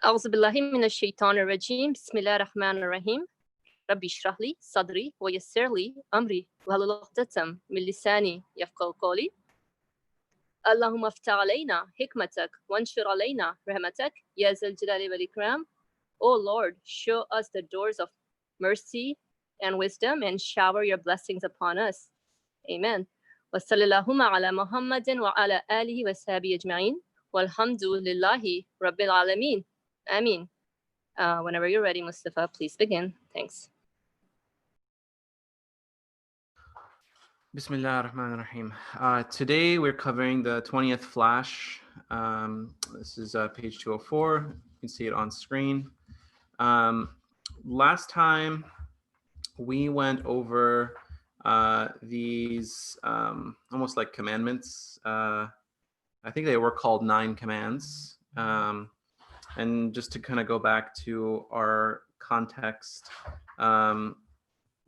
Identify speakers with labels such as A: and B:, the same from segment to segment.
A: أعوذ بالله من الشيطان الرجيم بسم الله الرحمن الرحيم ربي اشرح لي صدري ويسر لي أمري واحلل عقدة من لساني يفقهوا قولي اللهم افتح علينا حكمتك وانشر علينا رحمتك يا ذا الجلال والإكرام. O Lord, show us the doors of mercy and wisdom and shower your blessings upon us. Amen. وصلى اللهم على محمد وعلى آله وصحبه أجمعين والحمد لله رب العالمين. Amin. Whenever you're ready, Mustafa, please begin. Thanks.
B: Bismillah ar-Rahman ar-Rahim. Today we're covering the 20th Flash. This is page 204. You can see it on screen. Last time we went over these almost like commandments. I think they were called 9 commands. And just to kind of go back to our context,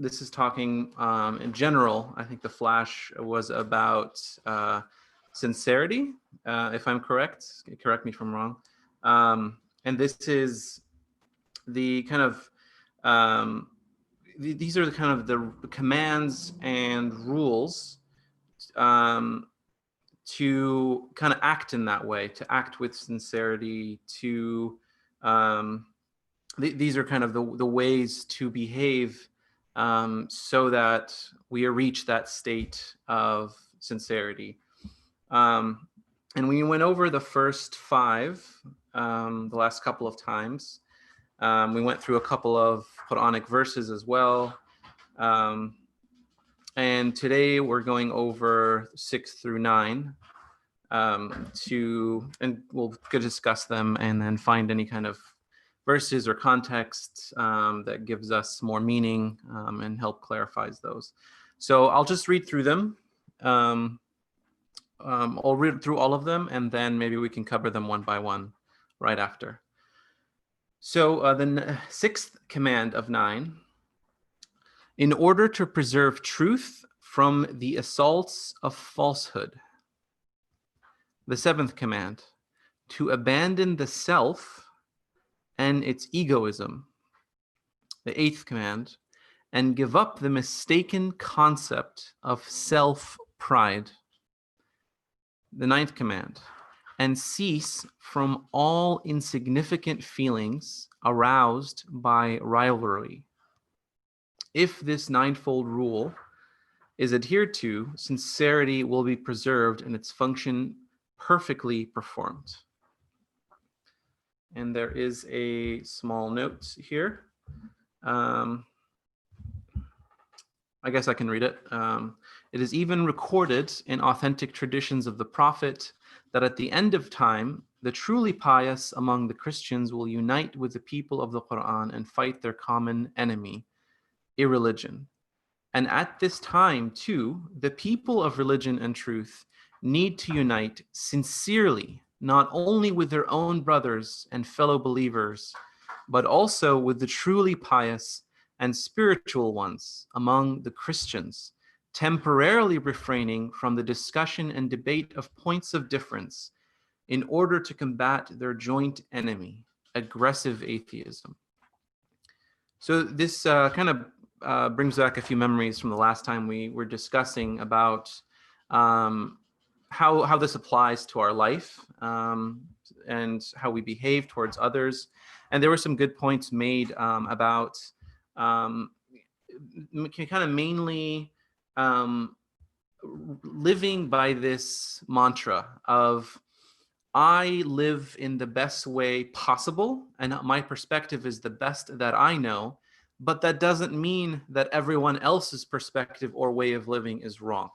B: this is talking in general. I think the Flash was about sincerity, if I'm correct. Correct me if I'm wrong. And this is the kind of these are the kind of the commands and rules to kind of act in that way, to act with sincerity, to these are kind of the ways to behave so that we reach that state of sincerity. And we went over the first 5 the last couple of times. We went through a couple of Quranic verses as well. And today we're going over 6 through 9 and we'll discuss them and then find any kind of verses or context that gives us more meaning and help clarifies those. So I'll just read through them. I'll read through all of them and then maybe we can cover them one by one right after. So the 6th command of 9, in order to preserve truth from the assaults of falsehood. The 7th command, to abandon the self and its egoism. The 8th command, and give up the mistaken concept of self-pride. The 9th command, and cease from all insignificant feelings aroused by rivalry. If this ninefold rule is adhered to, sincerity will be preserved and its function perfectly performed. And there is a small note here. I guess I can read it. It is even recorded in authentic traditions of the Prophet that at the end of time, the truly pious among the Christians will unite with the people of the Qur'an and fight their common enemy, irreligion. And at this time, too, the people of religion and truth need to unite sincerely, not only with their own brothers and fellow believers, but also with the truly pious and spiritual ones among the Christians, temporarily refraining from the discussion and debate of points of difference in order to combat their joint enemy, aggressive atheism. So this kind of brings back a few memories from the last time we were discussing about how this applies to our life and how we behave towards others. And there were some good points made about kind of mainly living by this mantra of I live in the best way possible, and my perspective is the best that I know, but that doesn't mean that everyone else's perspective or way of living is wrong.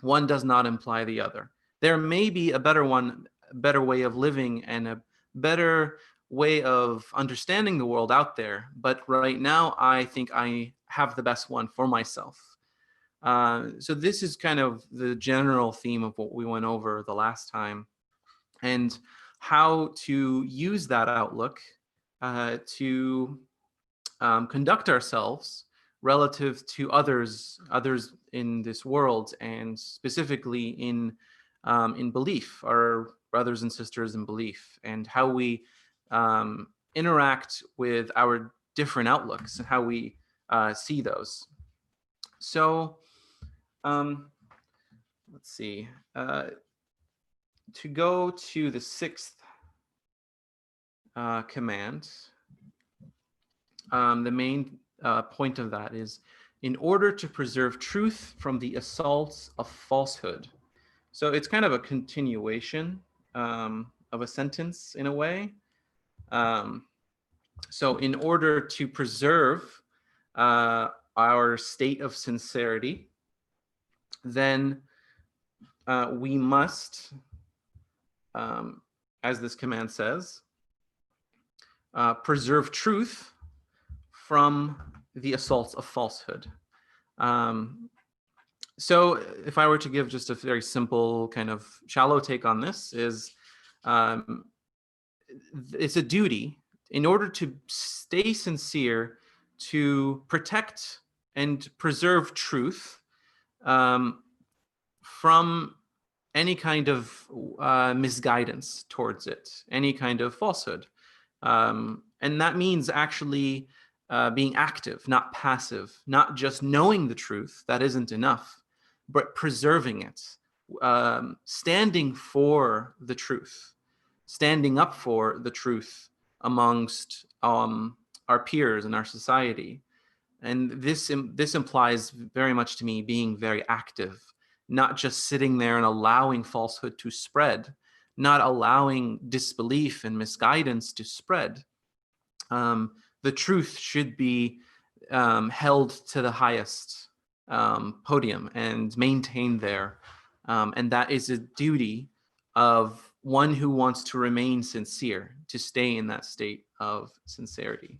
B: One does not imply the other. There may be a better way of living and a better way of understanding the world out there, but right now I think I have the best one for myself. So this is kind of the general theme of what we went over the last time, and how to use that outlook to conduct ourselves relative to others in this world, and specifically in belief, our brothers and sisters in belief, and how we interact with our different outlooks and how we see those. So let's see. To go to the sixth command, the main point of that is, in order to preserve truth from the assaults of falsehood. So it's kind of a continuation of a sentence in a way. So in order to preserve our state of sincerity, then we must, as this command says, preserve truth from the assaults of falsehood. So if I were to give just a very simple kind of shallow take on this, is it's a duty in order to stay sincere, to protect and preserve truth from any kind of misguidance towards it, any kind of falsehood. And that means actually being active, not passive, not just knowing the truth, that isn't enough, but preserving it, standing for the truth, standing up for the truth amongst our peers in our society. And this implies very much to me being very active, not just sitting there and allowing falsehood to spread, not allowing disbelief and misguidance to spread. The truth should be held to the highest podium and maintained there. And that is a duty of one who wants to remain sincere, to stay in that state of sincerity.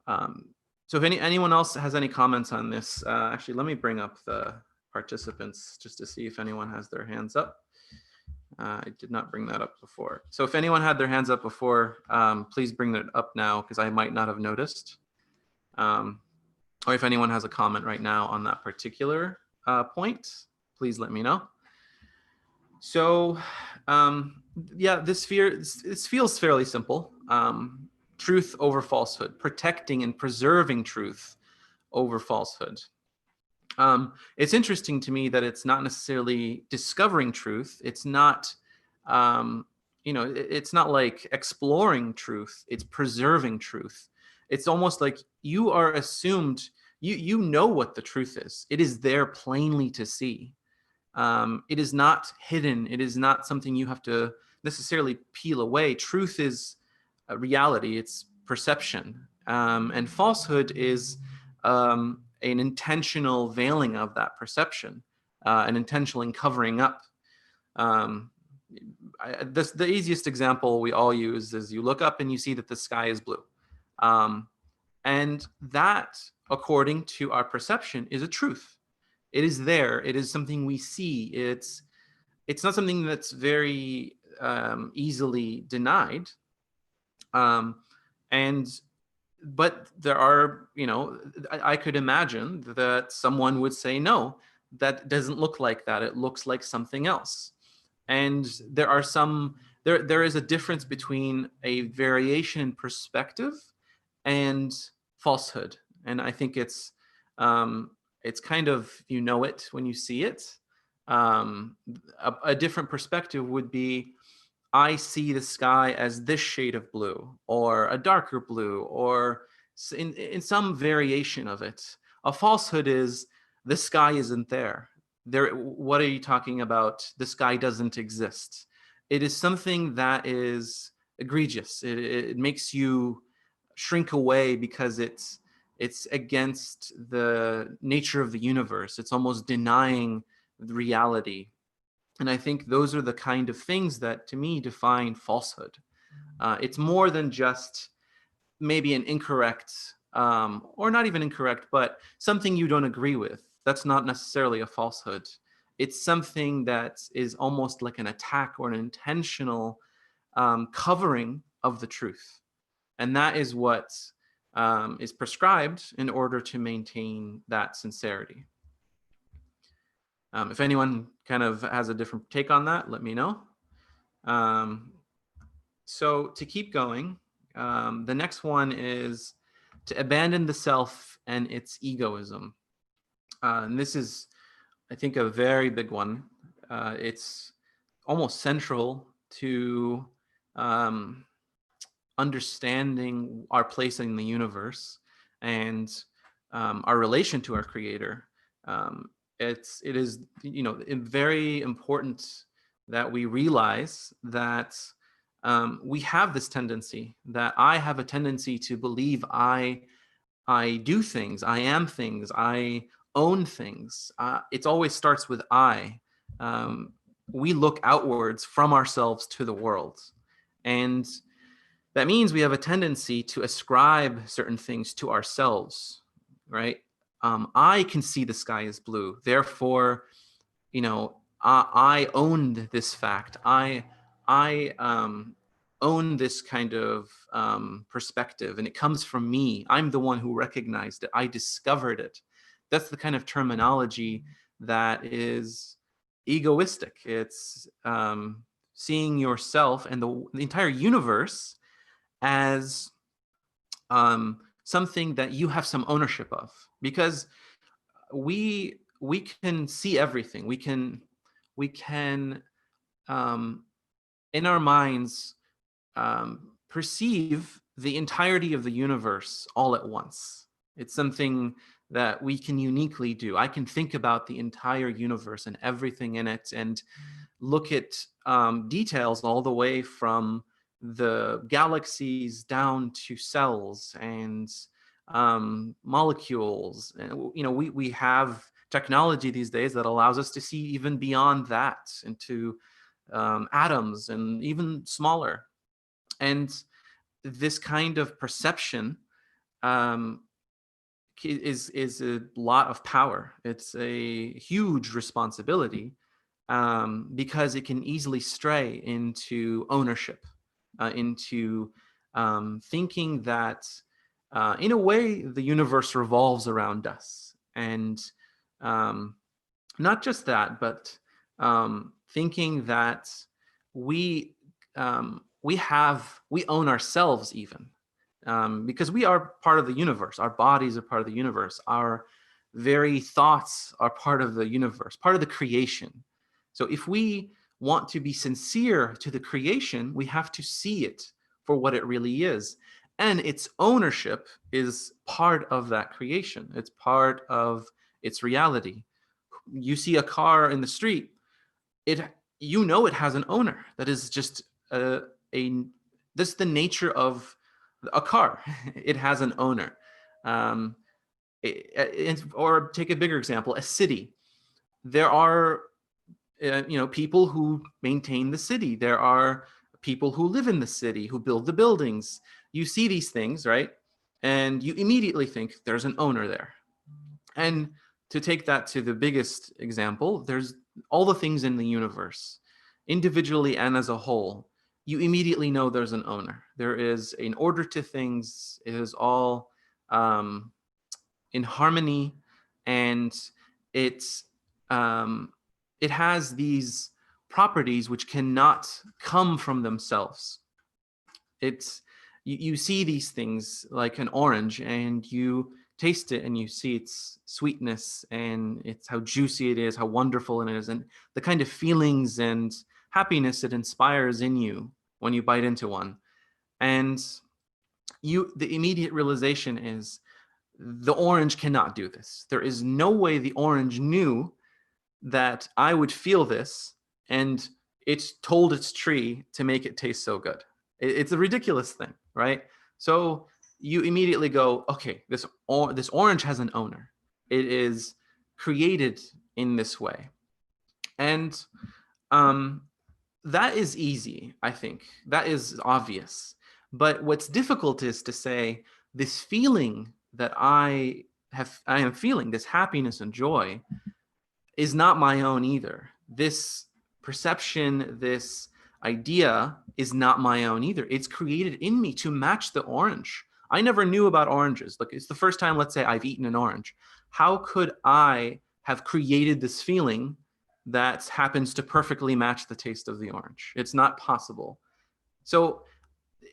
B: So if anyone else has any comments on this, actually, let me bring up the participants just to see if anyone has their hands up. I did not bring that up before. So if anyone had their hands up before, please bring it up now, because I might not have noticed. Or if anyone has a comment right now on that particular point, please let me know. So yeah, this feels fairly simple. Truth over falsehood, protecting and preserving truth over falsehood. It's interesting to me that it's not necessarily discovering truth. It's not, it's not like exploring truth. It's preserving truth. It's almost like you are assumed, you know what the truth is. It is there plainly to see. It is not hidden. It is not something you have to necessarily peel away. Truth is a reality. It's perception. And falsehood is an intentional veiling of that perception, an intentional covering up. The easiest example we all use is you look up and you see that the sky is blue. And that, according to our perception, is a truth. It is there. It is something we see. It's not something that's very easily denied. But there are, I could imagine that someone would say, no, that doesn't look like that. It looks like something else. And there are there is a difference between a variation in perspective and falsehood. And I think it's kind of, it when you see it. A different perspective would be, I see the sky as this shade of blue, or a darker blue, or in some variation of it. A falsehood is, the sky isn't there. What are you talking about? The sky doesn't exist. It is something that is egregious. It makes you shrink away because it's against the nature of the universe. It's almost denying the reality. And I think those are the kind of things that, to me, define falsehood. It's more than just maybe an incorrect, or not even incorrect, but something you don't agree with. That's not necessarily a falsehood. It's something that is almost like an attack or an intentional covering of the truth. And that is what is prescribed in order to maintain that sincerity. If anyone kind of has a different take on that, let me know. So to keep going, the next one is to abandon the self and its egoism. And this is, I think, a very big one. It's almost central to understanding our place in the universe and our relation to our Creator. It is, very important that we realize that we have this tendency, that I have a tendency to believe I do things, I am things, I own things. It always starts with I. We look outwards from ourselves to the world. And that means we have a tendency to ascribe certain things to ourselves, right? I can see the sky is blue. Therefore, I owned this fact. I own this kind of perspective, and it comes from me. I'm the one who recognized it. I discovered it. That's the kind of terminology that is egoistic. It's seeing yourself and the entire universe as something that you have some ownership of, because we can see everything. We can in our minds perceive the entirety of the universe all at once. It's something that we can uniquely do. I can think about the entire universe and everything in it and look at details all the way from the galaxies down to cells and molecules. And, we have technology these days that allows us to see even beyond that, into atoms and even smaller. And this kind of perception is a lot of power. It's a huge responsibility, because it can easily stray into ownership, into thinking that in a way the universe revolves around us. And not just that, but thinking that we own ourselves even, because we are part of the universe. Our bodies are part of the universe. Our very thoughts are part of the universe, part of the creation. So if we want to be sincere to the creation, we have to see it for what it really is. And its ownership is part of that creation. It's part of its reality. You see a car in the street, it has an owner. That is just this is the nature of a car. It has an owner. Or take a bigger example, a city. There are people who maintain the city. There are people who live in the city, who build the buildings. You see these things, right? And you immediately think there's an owner there. And to take that to the biggest example, there's all the things in the universe, individually and as a whole. You immediately know there's an owner. There is an order to things. It is all in harmony, and it has these properties which cannot come from themselves. You see these things like an orange, and you taste it and you see its sweetness and it's how juicy it is, how wonderful it is, and the kind of feelings and happiness it inspires in you when you bite into one. And the immediate realization is the orange cannot do this. There is no way the orange knew that I would feel this, and it's told its tree to make it taste so good. It's a ridiculous thing, right? So you immediately go, okay, this orange has an owner. It is created in this way. And that is easy, I think. That is obvious. But what's difficult is to say this feeling that I am feeling, this happiness and joy, is not my own either. This perception, this idea is not my own either. It's created in me to match the orange. I never knew about oranges. Look, it's the first time, let's say, I've eaten an orange. How could I have created this feeling that happens to perfectly match the taste of the orange? It's not possible. So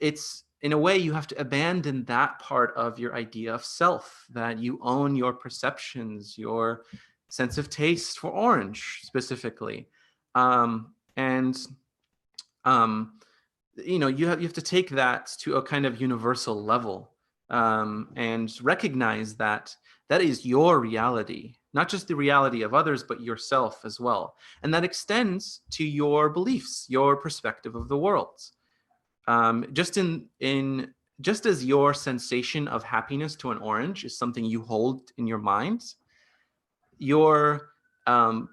B: it's, in a way, you have to abandon that part of your idea of self, that you own your perceptions, your sense of taste for orange specifically. And you have to take that to a kind of universal level, and recognize that that is your reality, not just the reality of others, but yourself as well. And that extends to your beliefs, your perspective of the world. Just as your sensation of happiness to an orange is something you hold in your mind, your um,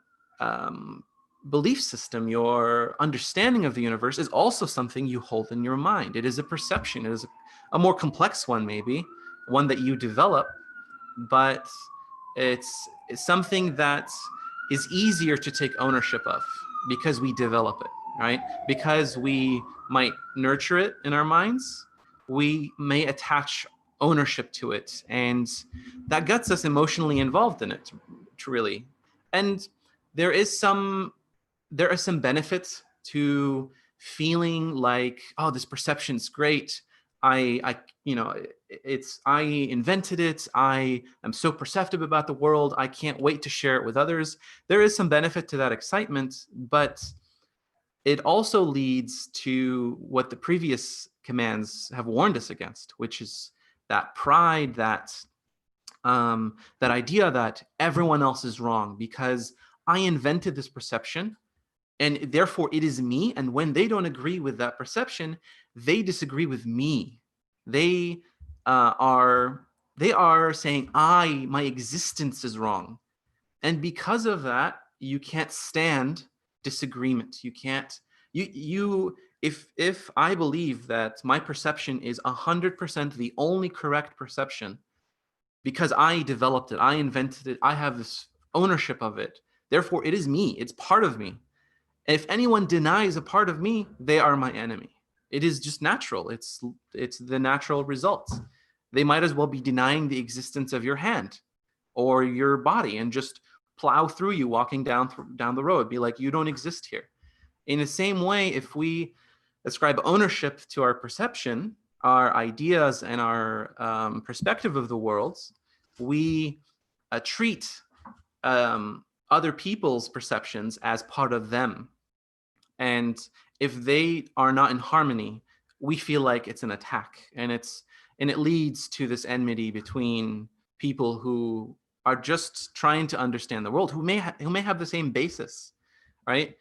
B: belief system, your understanding of the universe is also something you hold in your mind. It is a perception. It is a more complex one, maybe, one that you develop, but it's something that is easier to take ownership of because we develop it, right? Because we might nurture it in our minds, we may attach ownership to it, and that gets us emotionally involved in it, really. And there are some benefits to feeling like, oh, this perception's great. I invented it. I am so perceptive about the world. I can't wait to share it with others. There is some benefit to that excitement, but it also leads to what the previous commands have warned us against, which is that pride, that idea that everyone else is wrong because I invented this perception and therefore it is me. And when they don't agree with that perception, they disagree with me. They are saying my existence is wrong. And because of that, you can't stand disagreement. You can't, if I believe that my perception is 100% the only correct perception, because I developed it, I invented it, I have this ownership of it, therefore it is me, it's part of me. If anyone denies a part of me, they are my enemy. It is just natural. It's the natural result. They might as well be denying the existence of your hand or your body and just plow through you walking down the road. Be like, you don't exist here. In the same way, if we ascribe ownership to our perception, our ideas, and our perspective of the world, we treat other people's perceptions as part of them. And if they are not in harmony, we feel like it's an attack, and it leads to this enmity between people who are just trying to understand the world, who may have the same basis, right?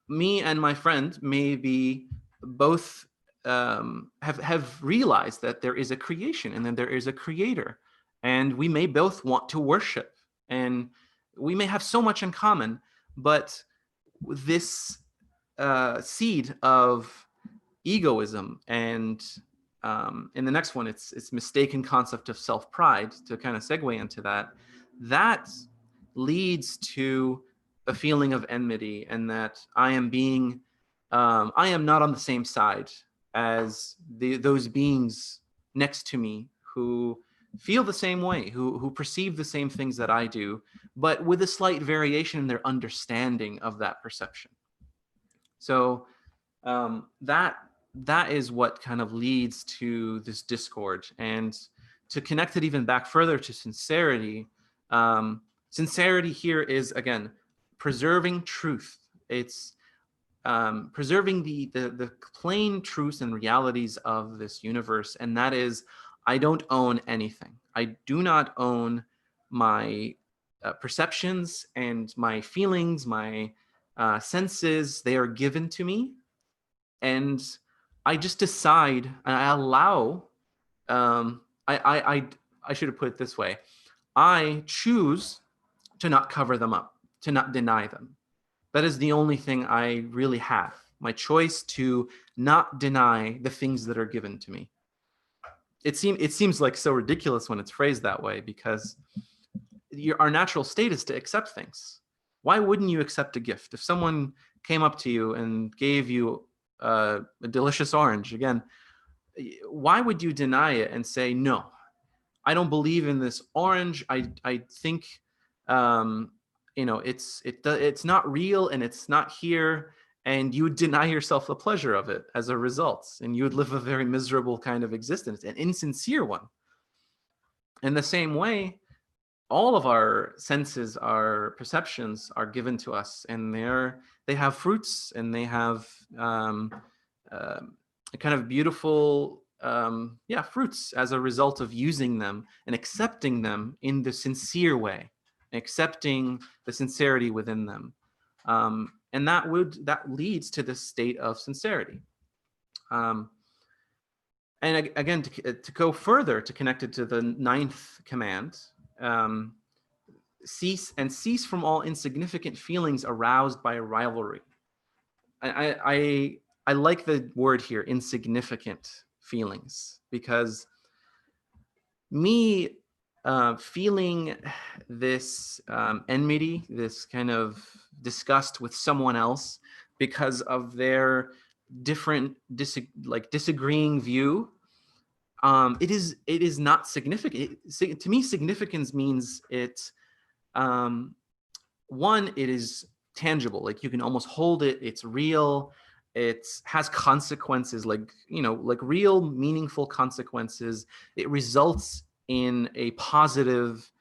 B: Me and my friend may be both have realized that there is a creation and that there is a creator, and we may both want to worship, and we may have so much in common, but this seed of egoism, and in the next one, it's mistaken concept of self-pride, to kind of segue into that leads to a feeling of enmity, and that I am not on the same side as those beings next to me who feel the same way, who perceive the same things that I do, but with a slight variation in their understanding of that perception. So that is what kind of leads to this discord. And to connect it even back further to sincerity, sincerity here is, again, preserving truth. It's preserving the plain truths and realities of this universe. And that is, I don't own anything. I do not own my perceptions and my feelings, my senses. They are given to me. And I just decide, and I allow, I should have put it this way. I choose to not cover them up, to not deny them. That is the only thing I really have. My choice to not deny the things that are given to me. It seems like so ridiculous when it's phrased that way, because our natural state is to accept things. Why wouldn't you accept a gift? If someone came up to you and gave you a delicious orange, again, why would you deny it and say, no, I don't believe in this orange. I think it's not real, and it's not here, and you would deny yourself the pleasure of it as a result, and you would live a very miserable kind of existence, an insincere one. In the same way, all of our senses, our perceptions are given to us, and they have fruits, and they have a kind of beautiful fruits as a result of using them and accepting them in the sincere way, accepting the sincerity within them. And that leads to this state of sincerity. And again, to go further, to connect it to the 9th command, cease from all insignificant feelings aroused by rivalry. I like the word here, insignificant feelings, because me feeling this enmity, this kind of disgust with someone else because of their different disagreeing view, it is not significant. To me, significance means it one, it is tangible, like you can almost hold it, it's real, it has consequences, like real meaningful consequences. It results in a positive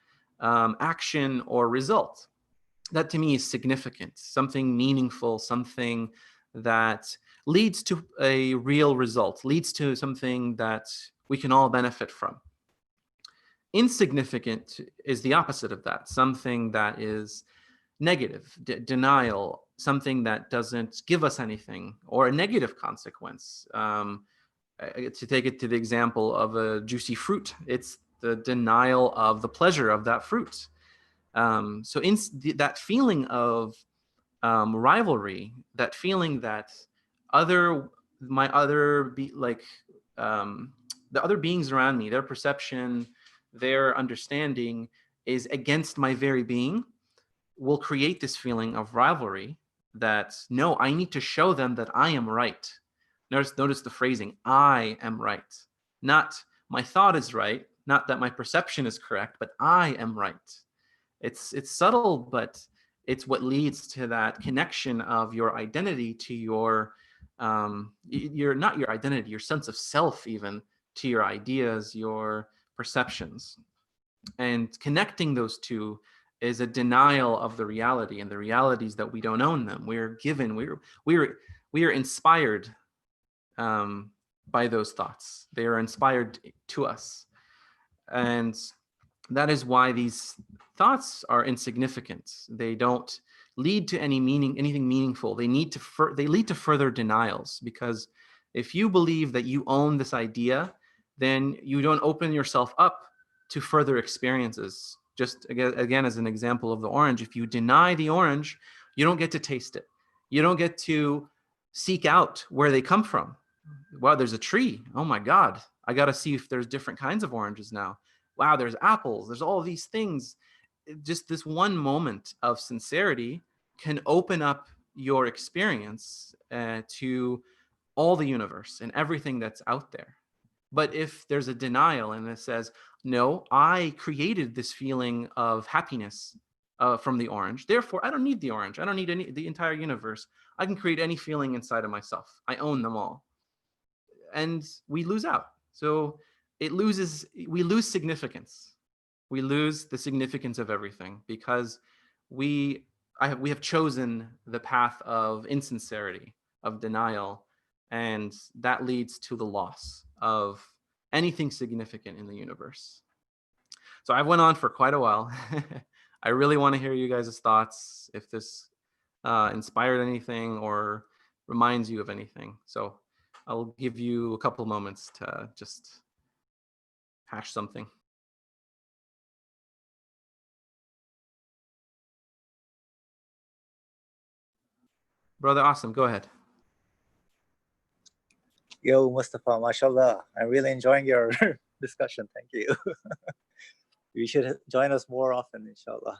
B: action or result. That to me is significant, something meaningful, something that leads to a real result, leads to something that we can all benefit from. Insignificant is the opposite of that, something that is negative, denial, something that doesn't give us anything, or a negative consequence. To take it to the example of a juicy fruit, it's the denial of the pleasure of that fruit. So that feeling of rivalry, that feeling that the other beings around me, their perception, their understanding is against my very being, will create this feeling of rivalry that, no, I need to show them that I am right. Notice the phrasing, I am right. Not my thought is right, not that my perception is correct, but I am right. It's subtle, but it's what leads to that connection of your identity to your not your identity, your sense of self, even to your ideas, your perceptions. And connecting those two is a denial of the reality, and the realities that we don't own them. We're given, we are inspired by those thoughts. They are inspired to us. And that is why these thoughts are insignificant. They don't lead to anything meaningful. They lead to further denials, because if you believe that you own this idea, then you don't open yourself up to further experiences. Just again, as an example of the orange, if you deny the orange, you don't get to taste it. You don't get to seek out where they come from. Wow, there's a tree. Oh my God, I got to see if there's different kinds of oranges now. Wow, there's apples. There's all these things. Just this one moment of sincerity can open up your experience to all the universe and everything that's out there. But if there's a denial and it says, no, I created this feeling of happiness from the orange, therefore I don't need the orange. I don't need the entire universe. I can create any feeling inside of myself. I own them all. And we lose out. So we lose significance. We lose the significance of everything because we have chosen the path of insincerity, of denial, and that leads to the loss of anything significant in the universe. So I went on for quite a while. I really want to hear you guys' thoughts, if this inspired anything or reminds you of anything. So I'll give you a couple moments to just hash something. Brother Awesome, go ahead.
C: Yo, Mustafa, mashallah. I'm really enjoying your discussion. Thank you. You should join us more often, inshallah.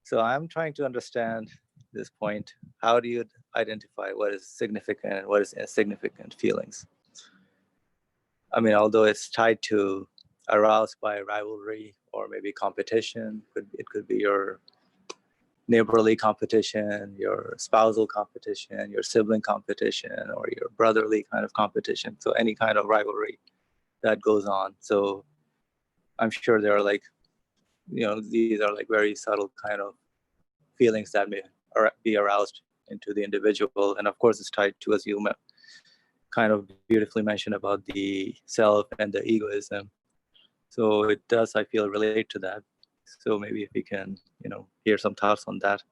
C: So I'm trying to understand this point. How do you identify what is significant and what is insignificant feelings? I mean, although it's tied to aroused by rivalry or maybe competition, it could be your neighborly competition, your spousal competition, your sibling competition, or your brotherly kind of competition. So any kind of rivalry that goes on. So I'm sure there are like, these are like very subtle kind of feelings that may be aroused into the individual. And of course, it's tied to, as you kind of beautifully mentioned, about the self and the egoism. So it does, I feel, relate to that. So maybe if we can, hear some thoughts on that,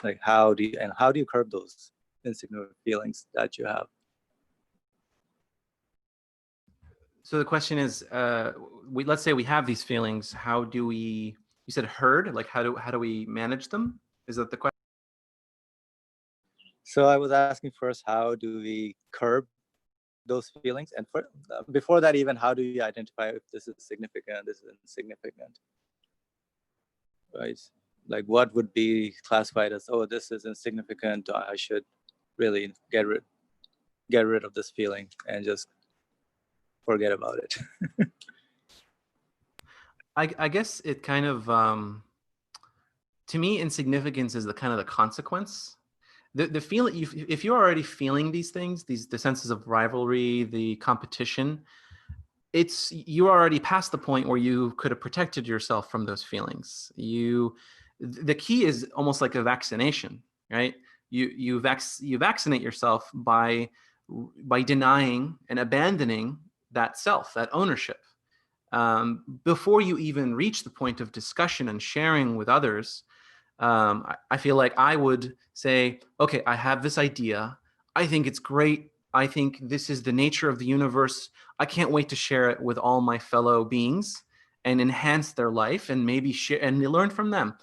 C: like how do you curb those insignificant feelings that you have?
B: So the question is, let's say we have these feelings. How do we? You said herd. Like how do we manage them? Is that the question?
C: So I was asking first, how do we curb those feelings? And before that, even how do you identify if this is significant, this is insignificant, right? Like what would be classified as, oh, this is insignificant, I should really get rid of this feeling and just forget about it.
B: I guess it kind of, to me, insignificance is the kind of the consequence. The feeling, if you're already feeling these things, the senses of rivalry, the competition, you're already past the point where you could have protected yourself from those feelings. The key is almost like a vaccination, right? You vaccinate yourself by denying and abandoning that self, that ownership. Before you even reach the point of discussion and sharing with others, I feel like I would say, okay, I have this idea. I think it's great. I think this is the nature of the universe. I can't wait to share it with all my fellow beings and enhance their life and maybe share and learn from them.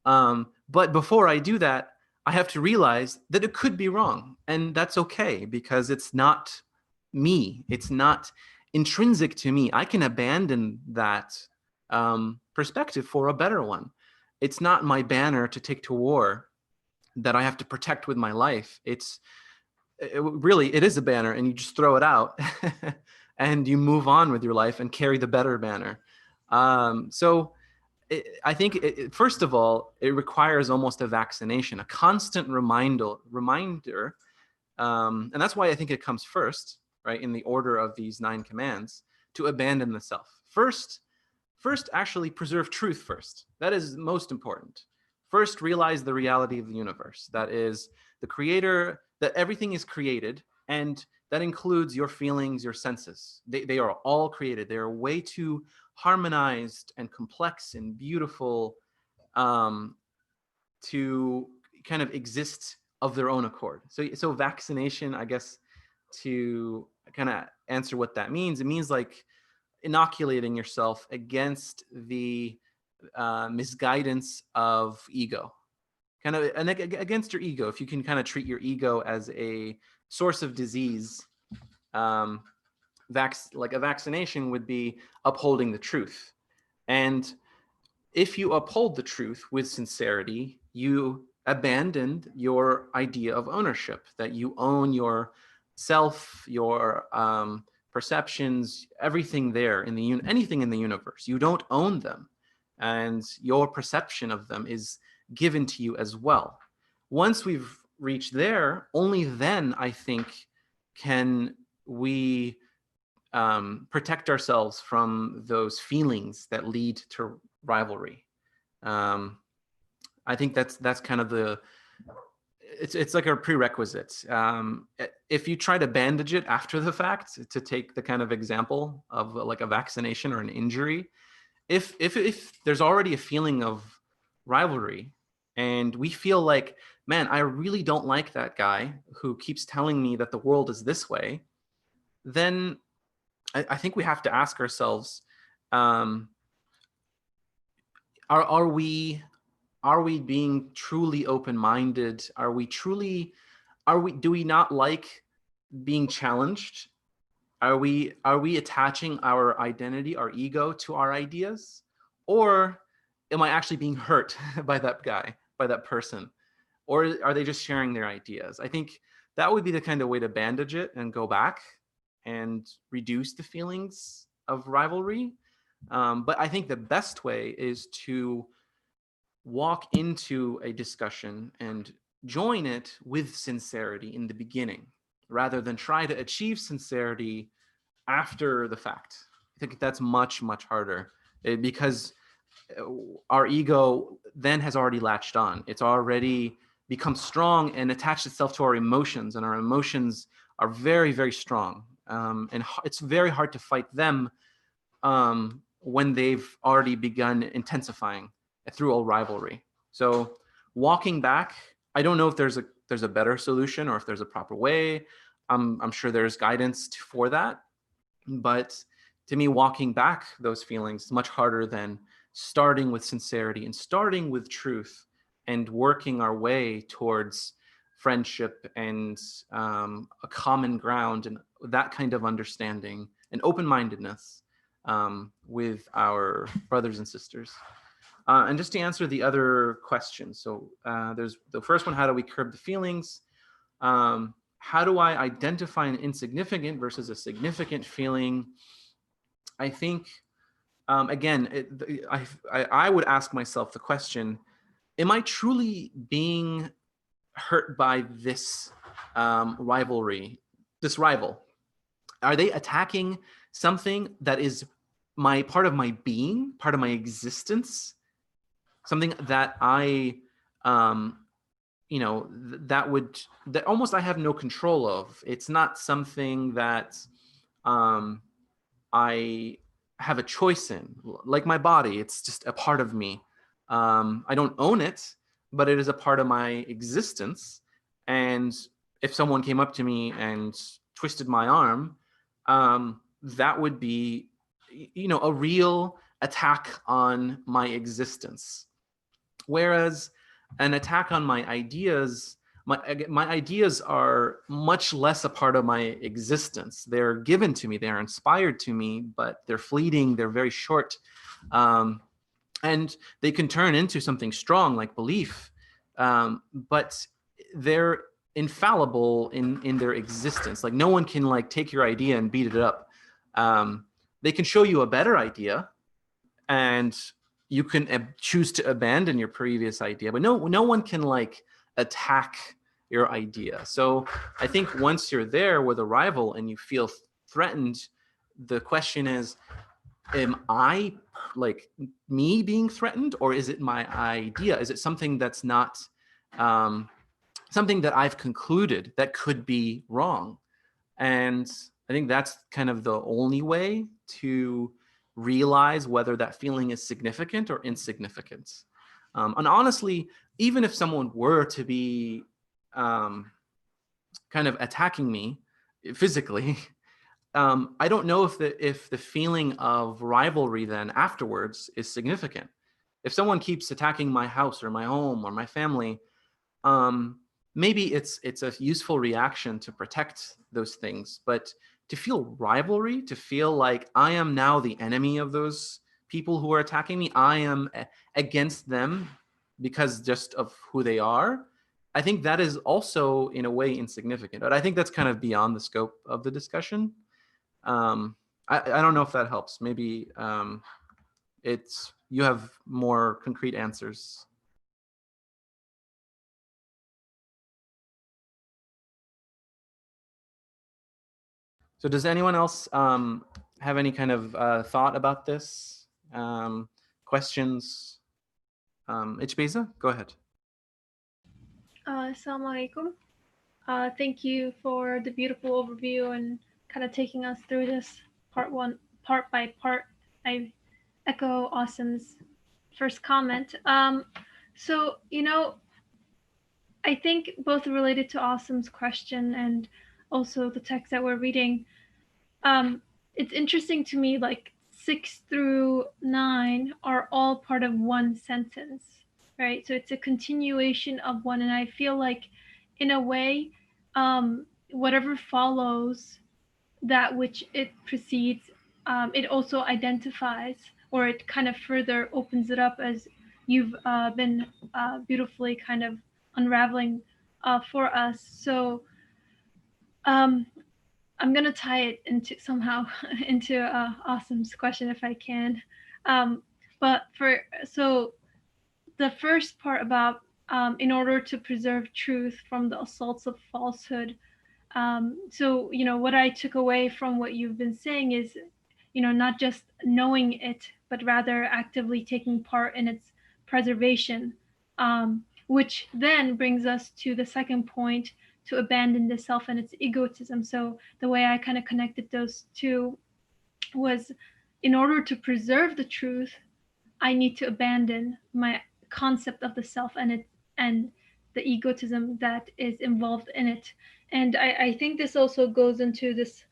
B: But before I do that, I have to realize that it could be wrong. And that's okay, because it's not me. It's not intrinsic to me. I can abandon that perspective for a better one. It's not my banner to take to war that I have to protect with my life. It is a banner, and you just throw it out and you move on with your life and carry the better banner. I think, first of all, it requires almost a vaccination, a constant reminder. And that's why I think it comes first, right, in the order of these 9 commands, to abandon the self. First, actually preserve truth first. That is most important. First, realize the reality of the universe. That is the creator, that everything is created, and that includes your feelings, your senses. They are all created. They are way too harmonized and complex and beautiful to kind of exist of their own accord. So vaccination, I guess, to kind of answer what that means, it means like inoculating yourself against the misguidance of ego, kind of, and against your ego. If you can kind of treat your ego as a source of disease, like a vaccination would be upholding the truth. And if you uphold the truth with sincerity, you abandoned your idea of ownership, that you own your self, your perceptions, everything there in the anything in the universe. You don't own them, and your perception of them is given to you as well. Once we've reached there, only then I think can we protect ourselves from those feelings that lead to rivalry. I think that's kind of it's like a prerequisite. If you try to bandage it after the fact, to take the kind of example of like a vaccination or an injury, if there's already a feeling of rivalry and we feel like, man, I really don't like that guy who keeps telling me that the world is this way, then I think we have to ask ourselves, are we being truly open-minded? Do we not like being challenged? Are we attaching our identity, our ego, to our ideas? Or am I actually being hurt by that guy, by that person? Or are they just sharing their ideas? I think that would be the kind of way to bandage it and go back and reduce the feelings of rivalry. But I think the best way is to walk into a discussion and join it with sincerity in the beginning, rather than try to achieve sincerity after the fact. I think that's much, much harder because our ego then has already latched on. It's already become strong and attached itself to our emotions, and our emotions are very, very strong. And it's very hard to fight them when they've already begun intensifying through a rivalry. So walking back, I don't know if there's a better solution or if there's a proper way. I'm sure there's guidance for that, but to me, walking back those feelings is much harder than starting with sincerity and starting with truth and working our way towards friendship and a common ground and that kind of understanding and open-mindedness with our brothers and sisters. And just to answer the other questions, so there's the first one: how do we curb the feelings? How do I identify an insignificant versus a significant feeling? I think, again, I would ask myself the question: am I truly being hurt by this rivalry, this rival? Are they attacking something that is part of my being, part of my existence, something that I, that almost I have no control of? It's not something that I have a choice in, like my body. It's just a part of me. I don't own it, but it is a part of my existence. And if someone came up to me and twisted my arm, that would be, a real attack on my existence. Whereas an attack on my ideas, my ideas are much less a part of my existence. They're given to me, they're inspired to me, but they're fleeting, they're very short. And they can turn into something strong like belief, but they're infallible in their existence. Like no one can take your idea and beat it up. They can show you a better idea, and you can choose to abandon your previous idea, but no one can attack your idea. So I think once you're there with a rival and you feel threatened, the question is, am I me being threatened, or is it my idea? Is it something that's not something that I've concluded that could be wrong? And I think that's kind of the only way to realize whether that feeling is significant or insignificant. And honestly, even if someone were to be kind of attacking me physically, I don't know if the feeling of rivalry then afterwards is significant. If someone keeps attacking my house or my home or my family, maybe it's a useful reaction to protect those things. But to feel rivalry, to feel like I am now the enemy of those people who are attacking me, I am against them because just of who they are, I think that is also in a way insignificant. But I think that's kind of beyond the scope of the discussion. I don't know if that helps. Maybe you have more concrete answers. So does anyone else have any kind of thought about this? Questions? Ichbeza, go ahead.
D: Assalamu alaikum. Thank you for the beautiful overview and kind of taking us through this part by part. I echo Asim's first comment. So, I think both related to Asim's question and also the text that we're reading, it's interesting to me, 6 through 9 are all part of one sentence, right? So it's a continuation of one. And I feel like in a way, whatever follows that which it precedes, it also identifies, or it kind of further opens it up, as you've been beautifully kind of unraveling for us. So I'm going to tie it into somehow into Asim's question if I can. But so the first part about in order to preserve truth from the assaults of falsehood. So, what I took away from what you've been saying is, not just knowing it, but rather actively taking part in its preservation, which then brings us to the second point, to abandon the self and its egotism. So the way I kind of connected those two was, in order to preserve the truth, I need to abandon my concept of the self and the egotism that is involved in it. And I think this also goes into this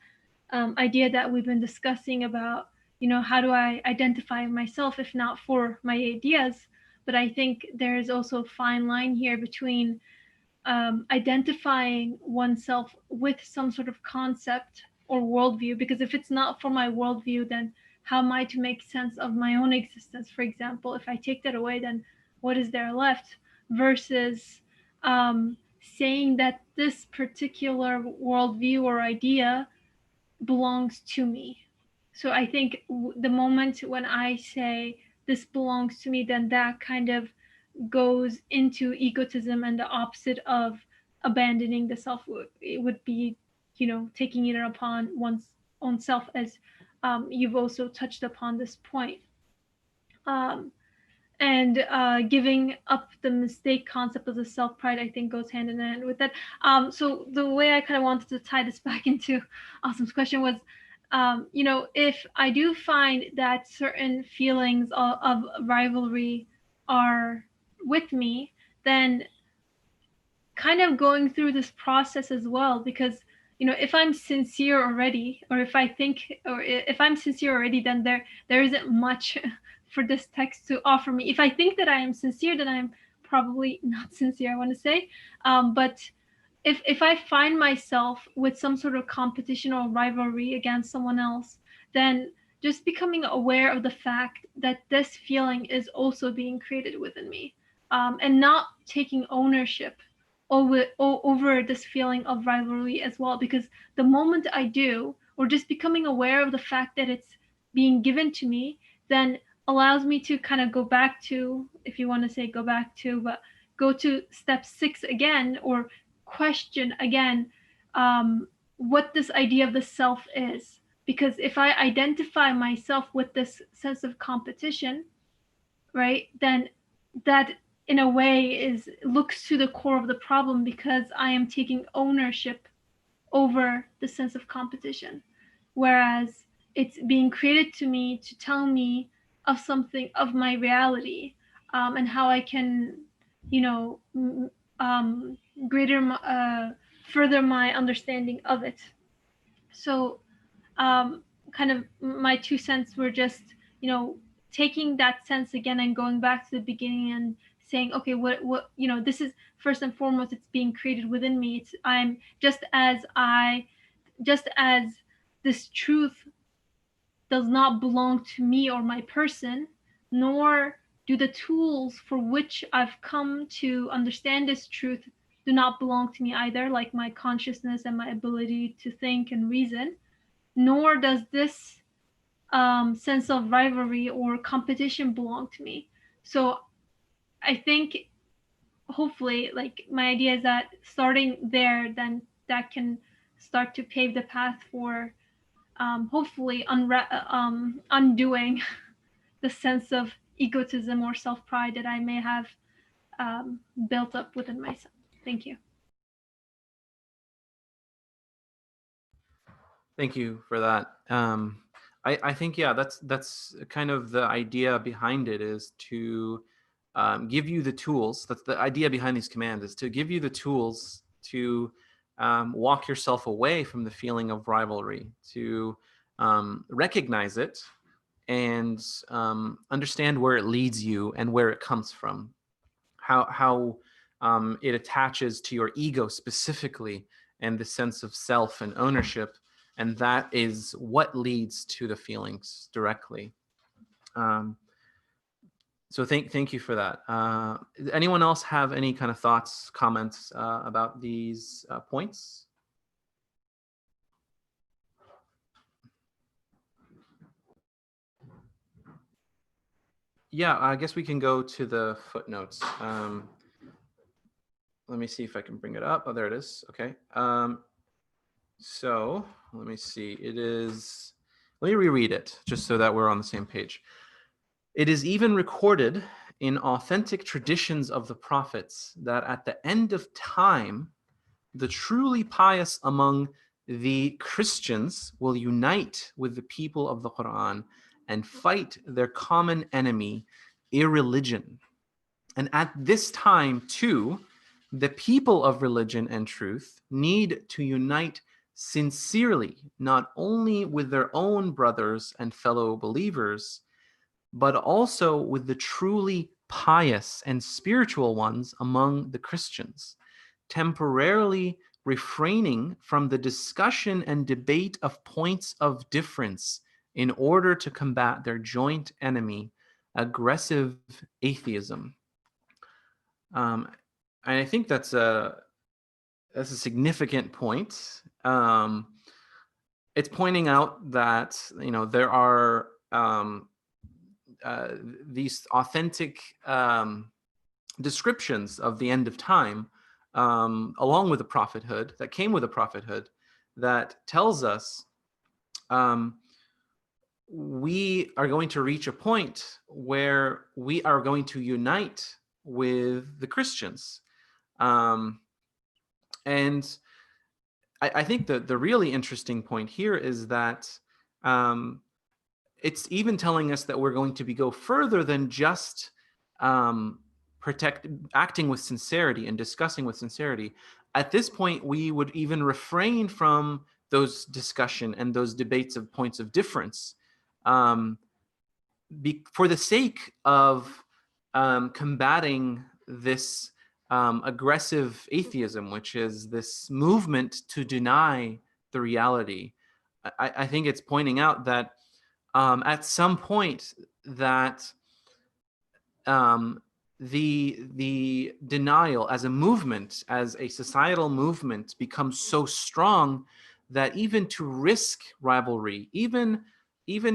D: idea that we've been discussing about, how do I identify myself if not for my ideas? But I think there is also a fine line here between identifying oneself with some sort of concept or worldview, because if it's not for my worldview, then how am I to make sense of my own existence? For example, if I take that away, then what is there left? Versus saying that this particular worldview or idea belongs to me. So I think the moment when I say this belongs to me, then that kind of goes into egotism, and the opposite of abandoning the self would be, taking it upon one's own self, as you've also touched upon this point. And giving up the mistake concept of the self-pride, I think, goes hand in hand with that. So the way I kind of wanted to tie this back into Asim's question was, if I do find that certain feelings of rivalry are with me, then kind of going through this process as well, because if I'm sincere already, or if I'm sincere already, then there isn't much for this text to offer me. If I think that I am sincere, then I'm probably not sincere, I want to say. But if I find myself with some sort of competition or rivalry against someone else, then just becoming aware of the fact that this feeling is also being created within me, and not taking ownership over this feeling of rivalry as well. Because the moment I do, or just becoming aware of the fact that it's being given to me, then allows me to kind of go back to, if you want to say go back to, but go to step 6 again, or question again what this idea of the self is. Because if I identify myself with this sense of competition, right, then that in a way looks to the core of the problem, because I am taking ownership over the sense of competition, whereas it's being created to me to tell me of something, of my reality, and how I can, further my understanding of it. So kind of my 2 cents were just, taking that sense again and going back to the beginning and saying, okay, what this is, first and foremost, it's being created within me. I'm just as this truth does not belong to me or my person, nor do the tools for which I've come to understand this truth do not belong to me either, like my consciousness and my ability to think and reason, nor does this sense of rivalry or competition belong to me. So I think, hopefully, like, my idea is that starting there, then that can start to pave the path for hopefully undoing the sense of egotism or self-pride that I may have built up within myself. Thank you.
B: Thank you for that. I think, yeah, that's kind of the idea behind it, is to give you the tools. That's the idea behind these commands, is to give you the tools to walk yourself away from the feeling of rivalry, to recognize it and understand where it leads you and where it comes from, how it attaches to your ego specifically, and the sense of self and ownership. And that is what leads to the feelings directly. So thank you for that. Anyone else have any kind of thoughts, comments about these points? Yeah, I guess we can go to the footnotes. Let me see if I can bring it up. Oh, there it is. Okay. So let me see. It is, let me reread it just so that we're on the same page. It is even recorded in authentic traditions of the prophets that at the end of time, the truly pious among the Christians will unite with the people of the Qur'an and fight their common enemy, irreligion. And at this time, too, the people of religion and truth need to unite sincerely, not only with their own brothers and fellow believers, but also with the truly pious and spiritual ones among the Christians, temporarily refraining from the discussion and debate of points of difference in order to combat their joint enemy, aggressive atheism. And I think that's a significant point. It's pointing out that there are these authentic descriptions of the end of time, along with the prophethood, that came with the prophethood, that tells us we are going to reach a point where we are going to unite with the Christians. And I think that the really interesting point here is that it's even telling us that we're going to go further than just acting with sincerity and discussing with sincerity. At this point, we would even refrain from those discussion and those debates of points of difference for the sake of combating this aggressive atheism, which is this movement to deny the reality. I think it's pointing out that at some point that the denial as a movement, as a societal movement, becomes so strong that even to risk rivalry, even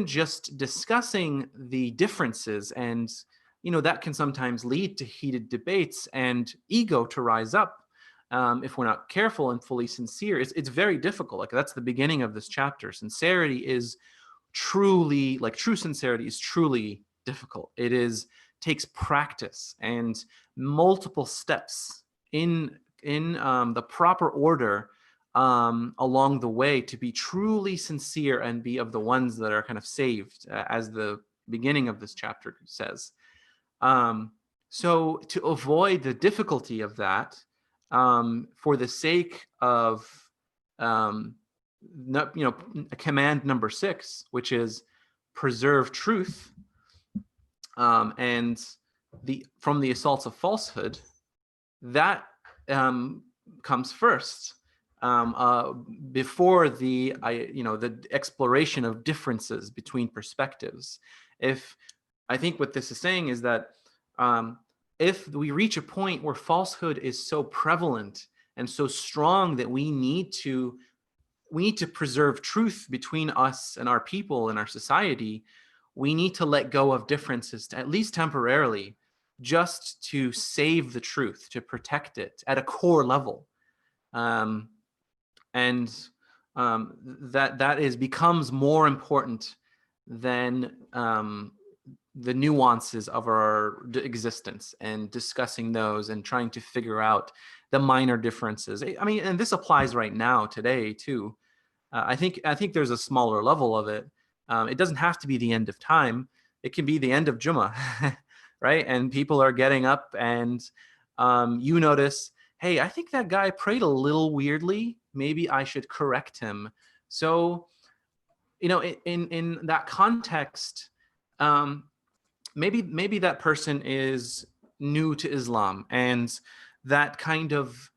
B: just discussing the differences, and that can sometimes lead to heated debates and ego to rise up if we're not careful and fully sincere. It's very difficult. Like, that's the beginning of this chapter. Sincerity is truly, like, true sincerity is truly difficult. It takes practice and multiple steps in the proper order along the way to be truly sincere and be of the ones that are kind of saved, as the beginning of this chapter says. So to avoid the difficulty of that, for the sake of command number 6, which is preserve truth, and from the assaults of falsehood, that comes first, before the exploration of differences between perspectives. I think what this is saying is that if we reach a point where falsehood is so prevalent and so strong that we need to preserve truth between us and our people and our society, we need to let go of differences, at least temporarily, just to save the truth, to protect it at a core level. That becomes more important than the nuances of our existence, and discussing those and trying to figure out the minor differences. I mean, and this applies right now, today, too. I think there's a smaller level of it. It doesn't have to be the end of time. It can be the end of Jummah, right? And people are getting up and you notice, hey, I think that guy prayed a little weirdly. Maybe I should correct him. So, in that context, maybe that person is new to Islam, and that kind of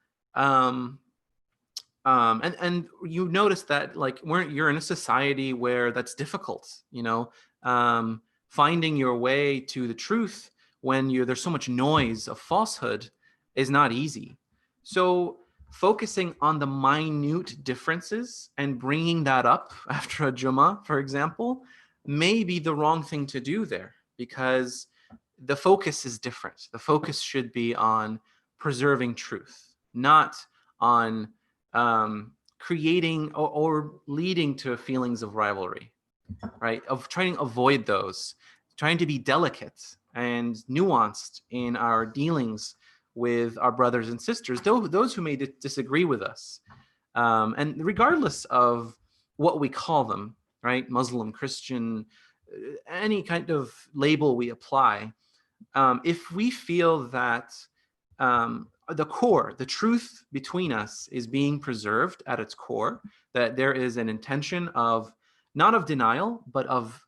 B: and you notice that, like, you're in a society where that's difficult, finding your way to the truth when there's so much noise of falsehood is not easy. So focusing on the minute differences and bringing that up after a Jummah, for example, may be the wrong thing to do there, because the focus is different. The focus should be on preserving truth, not on creating or leading to feelings of rivalry, right? Of trying to avoid those, trying to be delicate and nuanced in our dealings with our brothers and sisters, those who may disagree with us. And regardless of what we call them, right? Muslim, Christian, any kind of label we apply, if we feel that the core, the truth between us is being preserved at its core, that there is an intention of, not of denial, but of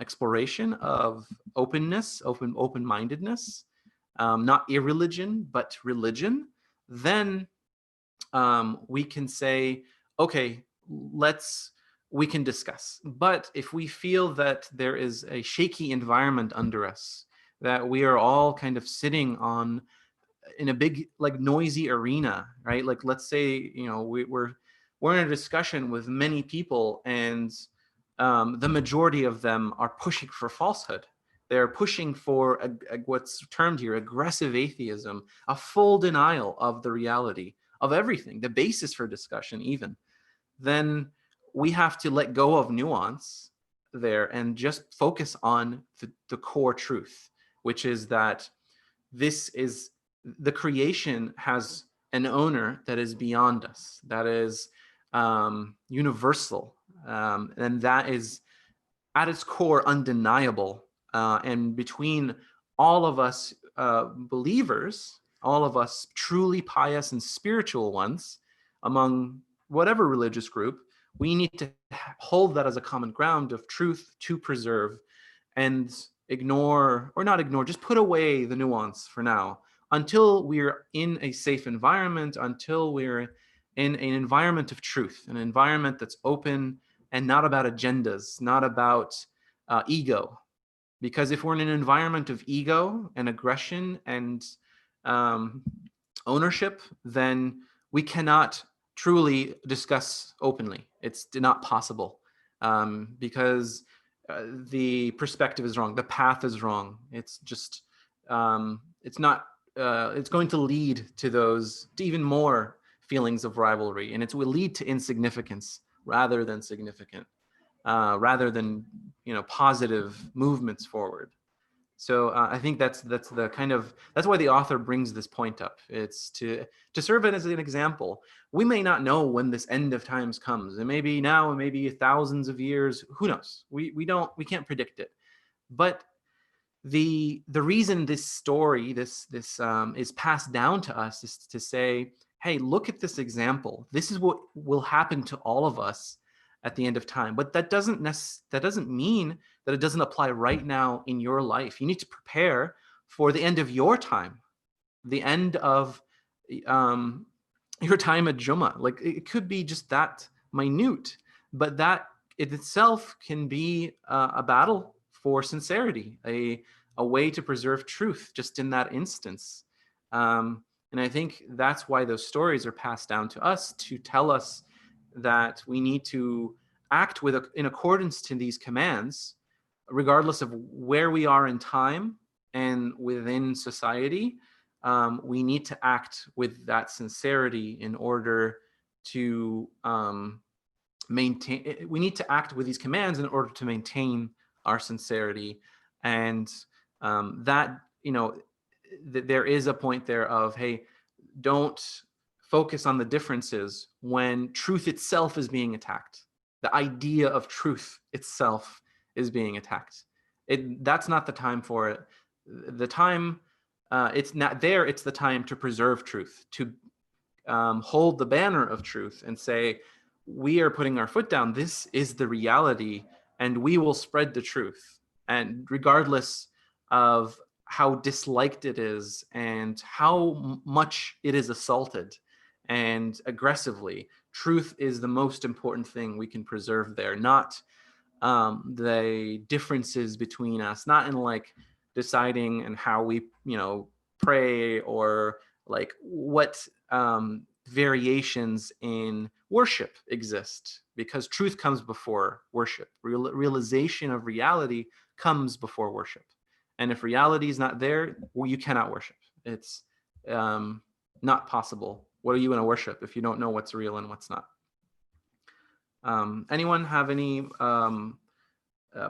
B: exploration, of openness, open-mindedness, not irreligion, but religion, then we can say, okay, we can discuss. But if we feel that there is a shaky environment under us, that we are all kind of sitting in a big, like, noisy arena, right? Like, let's say, we're in a discussion with many people, and the majority of them are pushing for falsehood. They're pushing for what's termed here aggressive atheism, a full denial of the reality of everything, the basis for discussion even. Then we have to let go of nuance there and just focus on the core truth, which is that the creation has an owner that is beyond us, that is universal, and that is at its core undeniable. And between all of us believers, all of us truly pious and spiritual ones, among whatever religious group, we need to hold that as a common ground of truth to preserve, and just put away the nuance for now, until we're in a safe environment, until we're in an environment of truth, an environment that's open and not about agendas, not about ego. Because if we're in an environment of ego and aggression and ownership, then we cannot truly discuss openly. It's not possible, because the perspective is wrong, the path is wrong. It's just, it's not, it's going to lead to even more feelings of rivalry, and it will lead to insignificance rather than significant, rather than positive movements forward. So I think that's why the author brings this point up. It's to serve it as an example. We may not know when this end of times comes. It may be now, it may be thousands of years. Who knows? We can't predict it. But the reason this story, this is passed down to us, is to say, hey, look at this example. This is what will happen to all of us at the end of time. But that doesn't mean that it doesn't apply right now in your life. You need to prepare for the end of your time, the end of your time at Jummah. Like, it could be just that minute, but that in itself can be a battle for sincerity, a way to preserve truth just in that instance. And I think that's why those stories are passed down to us, to tell us that we need to act in accordance to these commands, regardless of where we are in time and within society. We need to act with that sincerity in order to maintain. We need to act with these commands in order to maintain our sincerity, and that there is a point there of, hey, don't focus on the differences when truth itself is being attacked. The idea of truth itself is being attacked. That's not the time for it. The time, it's not there. It's the time to preserve truth, to hold the banner of truth and say, we are putting our foot down. This is the reality, and we will spread the truth. And regardless of how disliked it is and how much it is assaulted and aggressively, truth is the most important thing we can preserve there, not the differences between us, not in like deciding and how we pray, or like what variations in worship exist, because truth comes before worship. Realization of reality comes before worship. And if reality is not there, well, you cannot worship. It's not possible. What are you going to worship if you don't know what's real and what's not? Anyone have any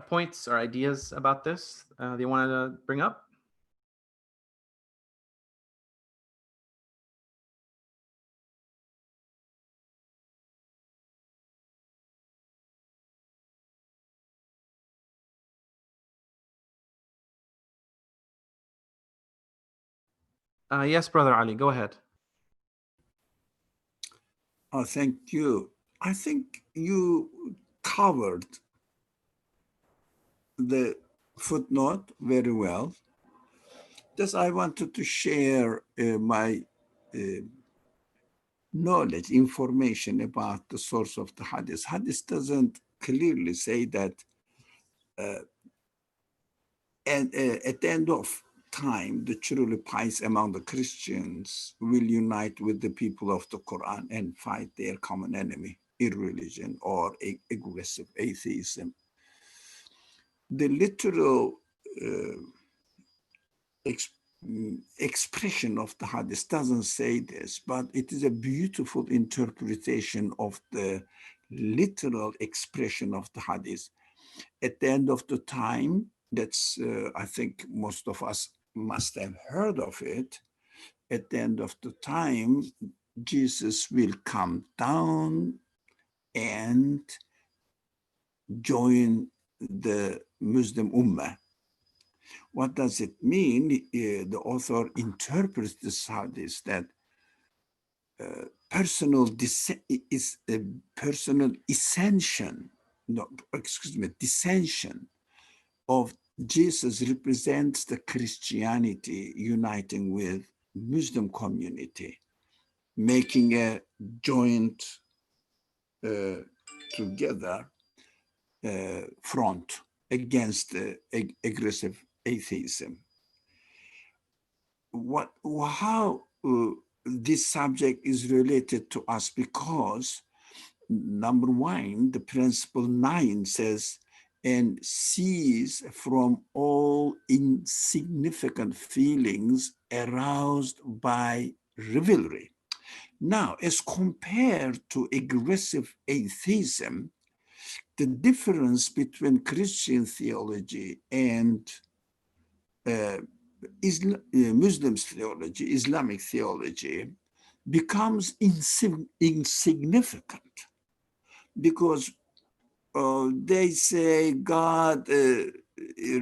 B: points or ideas about this they wanted to bring up? Yes, Brother Ali, go ahead.
E: Oh, thank you. I think you covered the footnote very well. Just I wanted to share my knowledge, information about the source of the hadith. Hadith doesn't clearly say that at the end of time, the truly pious among the Christians will unite with the people of the Qur'an and fight their common enemy, irreligion or aggressive atheism. The literal expression of the hadith doesn't say this, but it is a beautiful interpretation of the literal expression of the hadith. At the end of the time, that's, I think most of us must have heard of it. At the end of the time, Jesus will come down and join the Muslim Ummah. What does it mean? The author interprets this hadith that personal ascension, descension of Jesus represents the Christianity uniting with Muslim community, making a joint together front against aggressive atheism. How this subject is related to us? Because number one, the principle 9 says, and cease from all insignificant feelings aroused by rivalry. Now, as compared to aggressive atheism, the difference between Christian theology and Muslim theology, Islamic theology, becomes insignificant, because they say God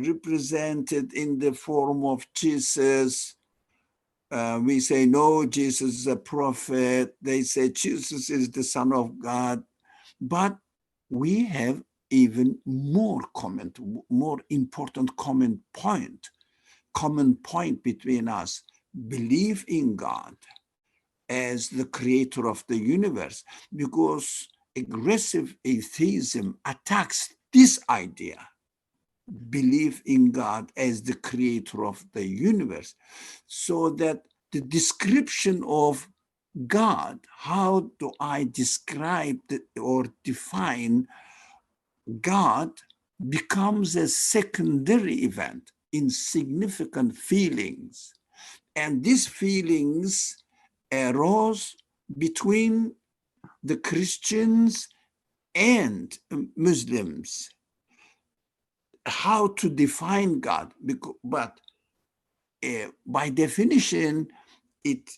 E: represented in the form of Jesus. We say, no, Jesus is a prophet. They say Jesus is the Son of God. But we have even more important common point between us: believe in God as the creator of the universe, because aggressive atheism attacks this idea, believe in God as the creator of the universe, so that the description of God, how do I describe or define God, becomes a secondary event, insignificant feelings. And these feelings arose between the Christians and Muslims. How to define God? But by definition, it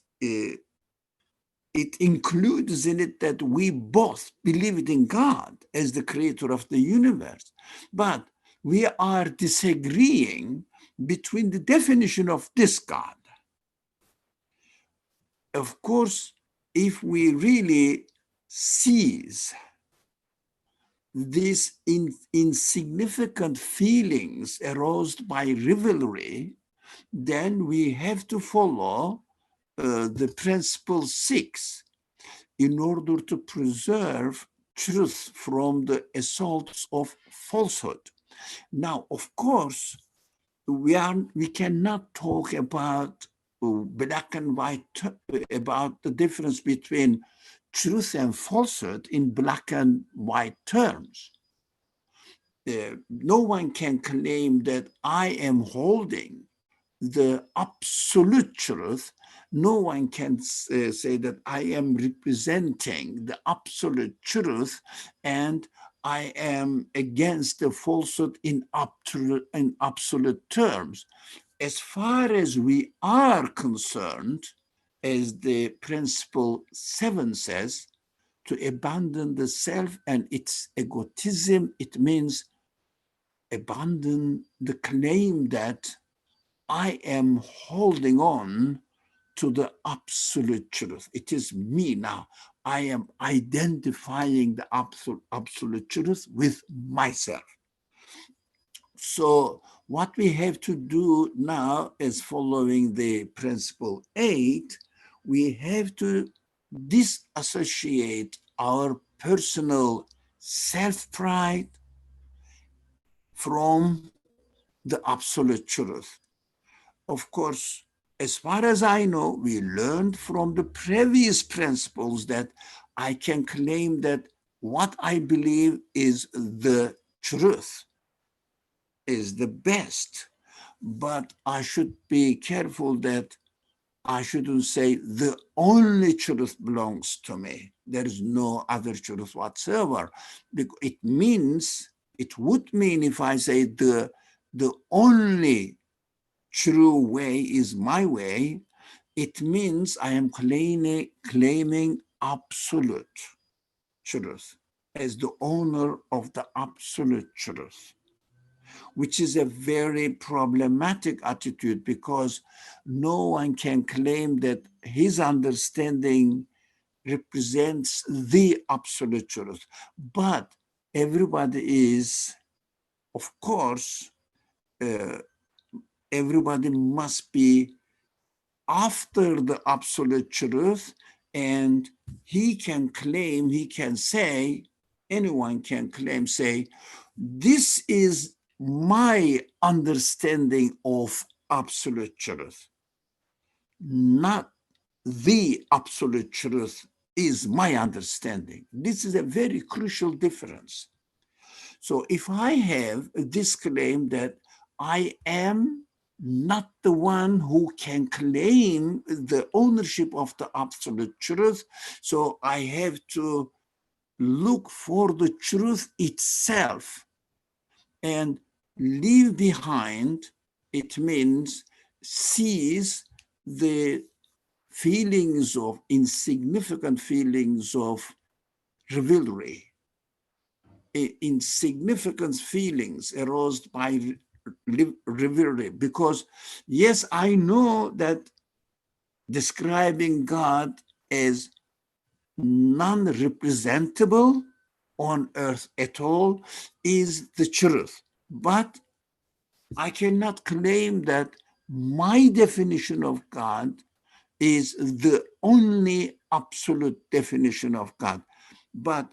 E: includes in it that we both believed in God as the creator of the universe. But we are disagreeing between the definition of this God. Of course, if we really seize these insignificant feelings aroused by rivalry, then we have to follow the principle 6 in order to preserve truth from the assaults of falsehood. Now, of course, we cannot talk about black and white, about the difference between truth and falsehood in black and white terms. no one can claim that I am holding the absolute truth. No one can say that I am representing the absolute truth and I am against the falsehood in absolute terms. As far as we are concerned, as the principle 7 says, to abandon the self and its egotism, it means abandon the claim that I am holding on to the absolute truth. It is me now. I am identifying the absolute truth with myself. So what we have to do now is following the principle 8, we have to disassociate our personal self-pride from the absolute truth. Of course, as far as I know, we learned from the previous principles that I can claim that what I believe is the truth, is the best. But I should be careful that I shouldn't say the only truth belongs to me. There is no other truth whatsoever. It would mean if I say the only true way is my way, it means I am claiming absolute truth as the owner of the absolute truth, which is a very problematic attitude because no one can claim that his understanding represents the absolute truth. But everybody is, of course, everybody must be after the absolute truth, and he can claim, he can say, anyone can claim, say, this is my understanding of absolute truth, not the absolute truth is my understanding. This is a very crucial difference. So if I have this claim that I am not the one who can claim the ownership of the absolute truth, so I have to look for the truth itself and leave behind, it means seize the feelings of insignificant feelings of rivalry, insignificant feelings aroused by rivalry. Because yes, I know that describing God as non-representable on earth at all is the truth. But I cannot claim that my definition of God is the only absolute definition of God. But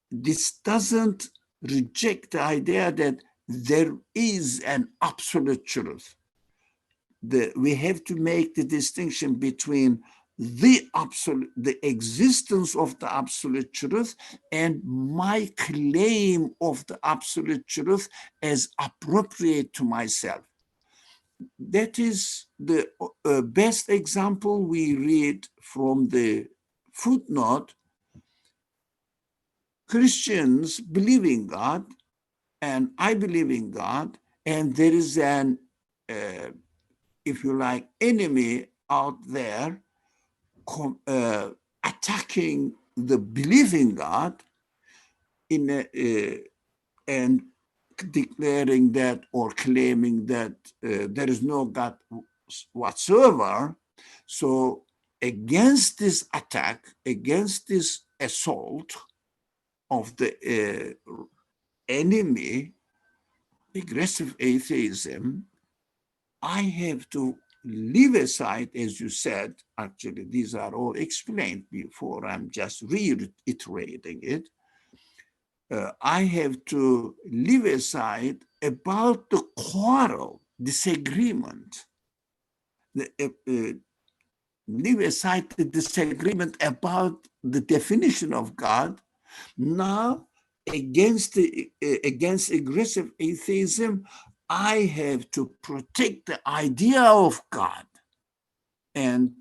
E: this doesn't reject the idea that there is an absolute truth. We have to make the distinction between the existence of the absolute truth and my claim of the absolute truth as appropriate to myself. That is the best example we read from the footnote. Christians believe in God, and I believe in God, and there is an, if you like, enemy out there attacking the belief in God and declaring that or claiming that there is no God whatsoever. So against this attack, against this assault of the enemy, aggressive atheism, I have to leave aside, as you said, actually, these are all explained before, I'm just reiterating it. I have to leave aside about the quarrel, disagreement, leave aside the disagreement about the definition of God. Now against aggressive atheism, I have to protect the idea of God. And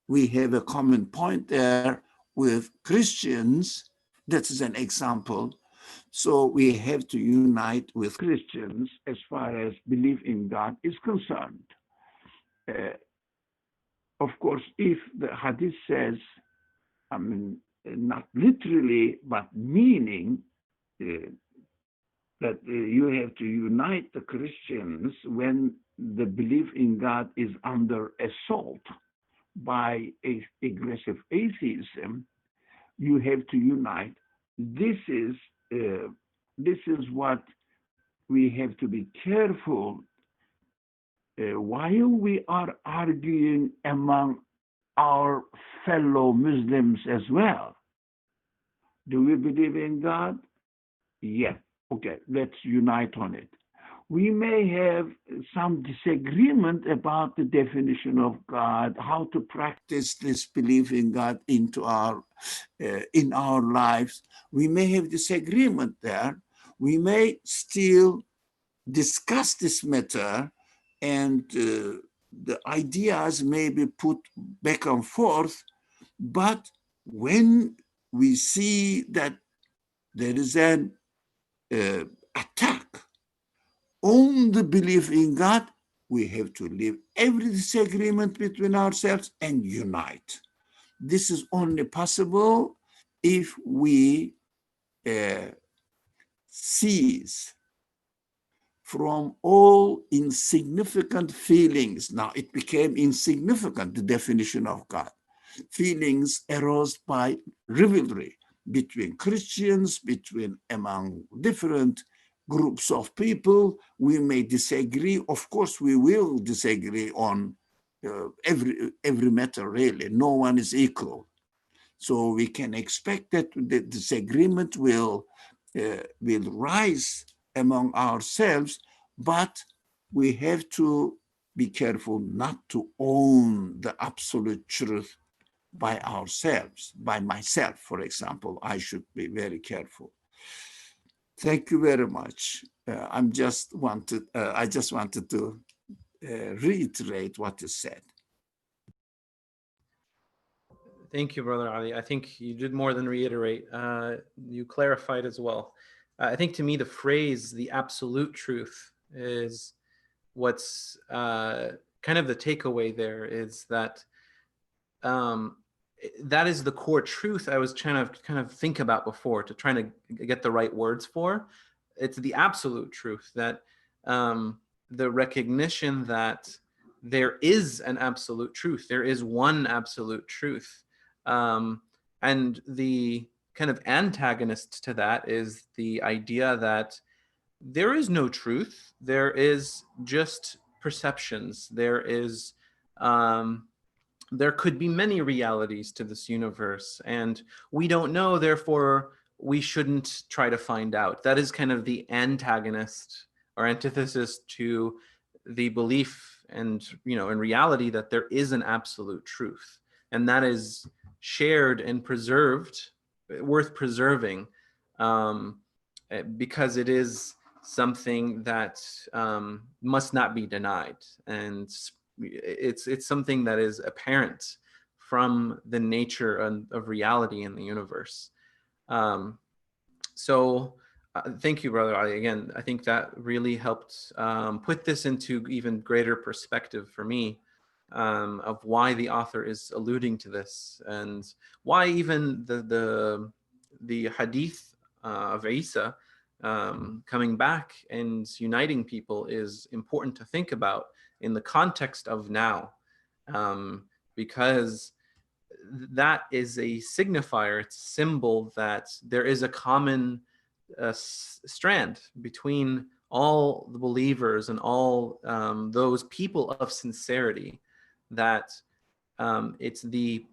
E: we have a common point there with Christians. That is an example. So we have to unite with Christians as far as belief in God is concerned. Of course, if the hadith says, I mean, not literally, but meaning that you have to unite the Christians when the belief in God is under assault by aggressive atheism, you have to unite. This is what we have to be careful while we are arguing among our fellow Muslims as well. Do we believe in God? Yeah. Okay, let's unite on it. We may have some disagreement about the definition of God, how to practice this belief in God into in our lives. We may have disagreement there. We may still discuss this matter, and the ideas may be put back and forth. But when we see that there is an attack on the belief in God, we have to leave every disagreement between ourselves and unite. This is only possible if we cease from all insignificant feelings. Now it became insignificant, the definition of God. Feelings aroused by rivalry between Christians, among different groups of people. We may disagree. Of course, we will disagree on every matter, really. No one is equal. So we can expect that the disagreement will rise among ourselves, but we have to be careful not to own the absolute truth by ourselves. By myself, for example, I should be very careful. Thank you very much. I just wanted to reiterate what is said.
B: Thank you, Brother Ali. I think you did more than reiterate. You clarified as well. I think to me, the phrase, the absolute truth, is what's kind of the takeaway there, is that that is the core truth I was trying to kind of think about before, to trying to get the right words for. It's the absolute truth, that the recognition that there is an absolute truth. There is one absolute truth. And the kind of antagonist to that is the idea that there is no truth. There is just perceptions. There is there could be many realities to this universe, and we don't know, therefore we shouldn't try to find out. That is kind of the antagonist or antithesis to the belief and, in reality, that there is an absolute truth, and that is shared and preserved, worth preserving, because it is something that must not be denied, and it's something that is apparent from the nature of reality in the universe. So thank you, Brother Ali. Again, I think that really helped put this into even greater perspective for me, of why the author is alluding to this, and why even the hadith of Isa coming back and uniting people is important to think about in the context of now, because that is a signifier, it's a symbol that there is a common strand between all the believers and all those people of sincerity, that it's the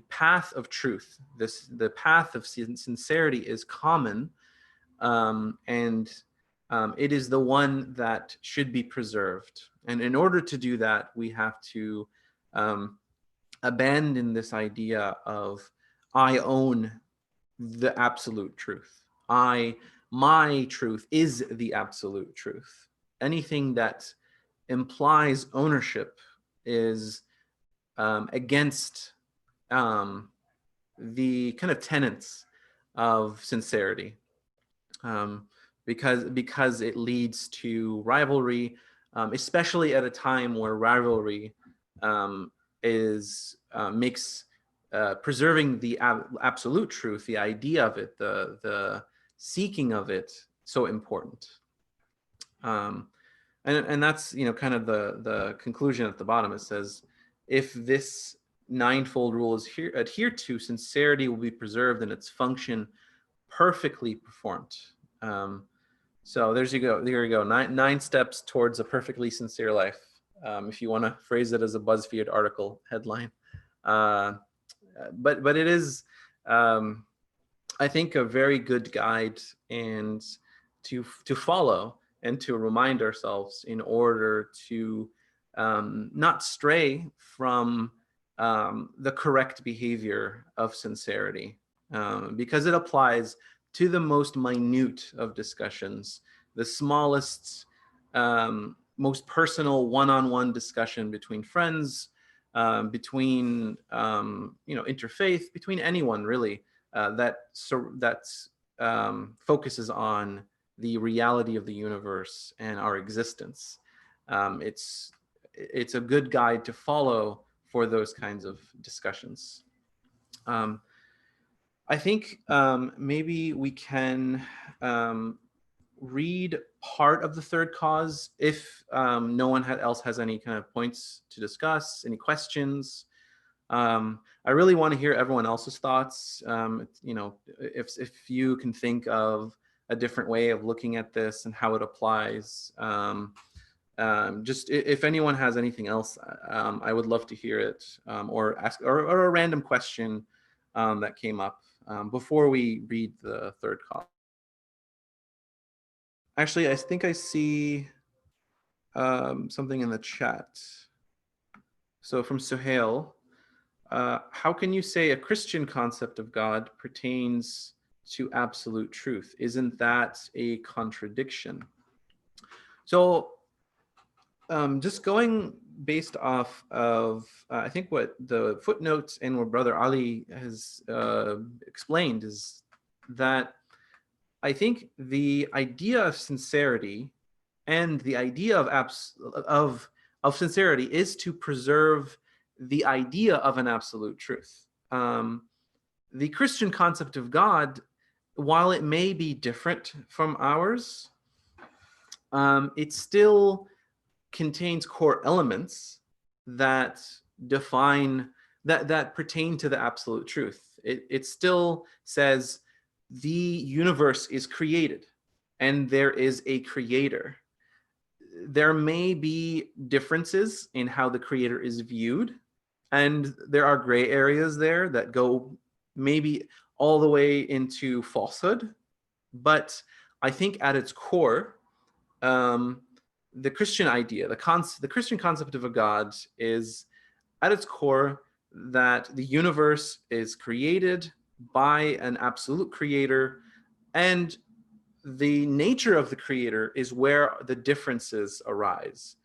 B: path of truth. The path of sincerity is common, and it is the one that should be preserved. And in order to do that, we have to abandon this idea of I own the absolute truth. my truth is the absolute truth. Anything that implies ownership is against the kind of tenets of sincerity, because it leads to rivalry, especially at a time where rivalry makes preserving the absolute truth, the idea of it, the seeking of it, so important. And that's, you know, kind of the conclusion at the bottom. It says, if this ninefold rule is adhered to, sincerity will be preserved and its function perfectly performed. So there you go. Nine steps towards a perfectly sincere life. If you want to phrase it as a BuzzFeed article headline. But it is, I think, a very good guide and to follow and to remind ourselves in order to not stray from the correct behavior of sincerity, because it applies to the most minute of discussions, the smallest, most personal one-on-one discussion between friends, between interfaith, between anyone really, that focuses on the reality of the universe and our existence. It's a good guide to follow for those kinds of discussions. I think maybe we can read part of the third cause if no one else has any kind of points to discuss, any questions. I really want to hear everyone else's thoughts. If you can think of a different way of looking at this and how it applies. Just if anyone has anything else, I would love to hear it, or ask, or a random question that came up before we read the third cause. Actually, I think I see something in the chat. So from Suhail, how can you say a Christian concept of God pertains to absolute truth? Isn't that a contradiction? So just going based off of, I think what the footnotes and what Brother Ali has explained is that I think the idea of sincerity and the idea of sincerity is to preserve the idea of an absolute truth. The Christian concept of God, while it may be different from ours, it still contains core elements that define, that pertain to the absolute truth. It still says the universe is created and there is a creator. There may be differences in how the creator is viewed, and there are gray areas there that go maybe all the way into falsehood. But I think at its core, the Christian idea, the Christian concept of a God is at its core that the universe is created by an absolute creator, and the nature of the creator is where the differences arise.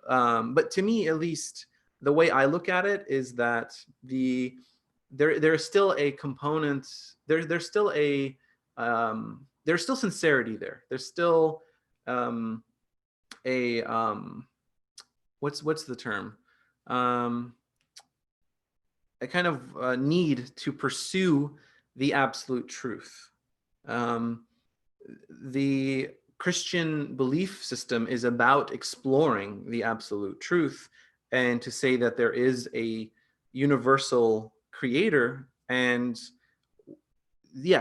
B: But to me, at least, the way I look at it is that there's still a component, there's still sincerity there. There's still what's the term? A kind of need to pursue the absolute truth. The Christian belief system is about exploring the absolute truth, and to say that there is a universal creator, and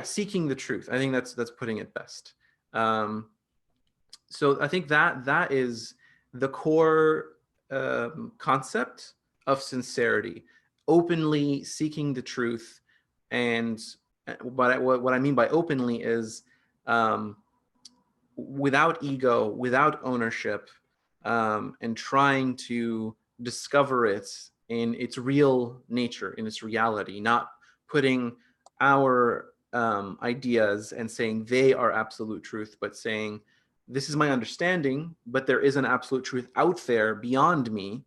B: seeking the truth. I think that's putting it best. So I think that is the core concept of sincerity, openly seeking the truth. And what I mean by openly is without ego, without ownership, and trying to discover it in its real nature, in its reality, not putting our ideas and saying they are absolute truth, but saying this is my understanding, but there is an absolute truth out there beyond me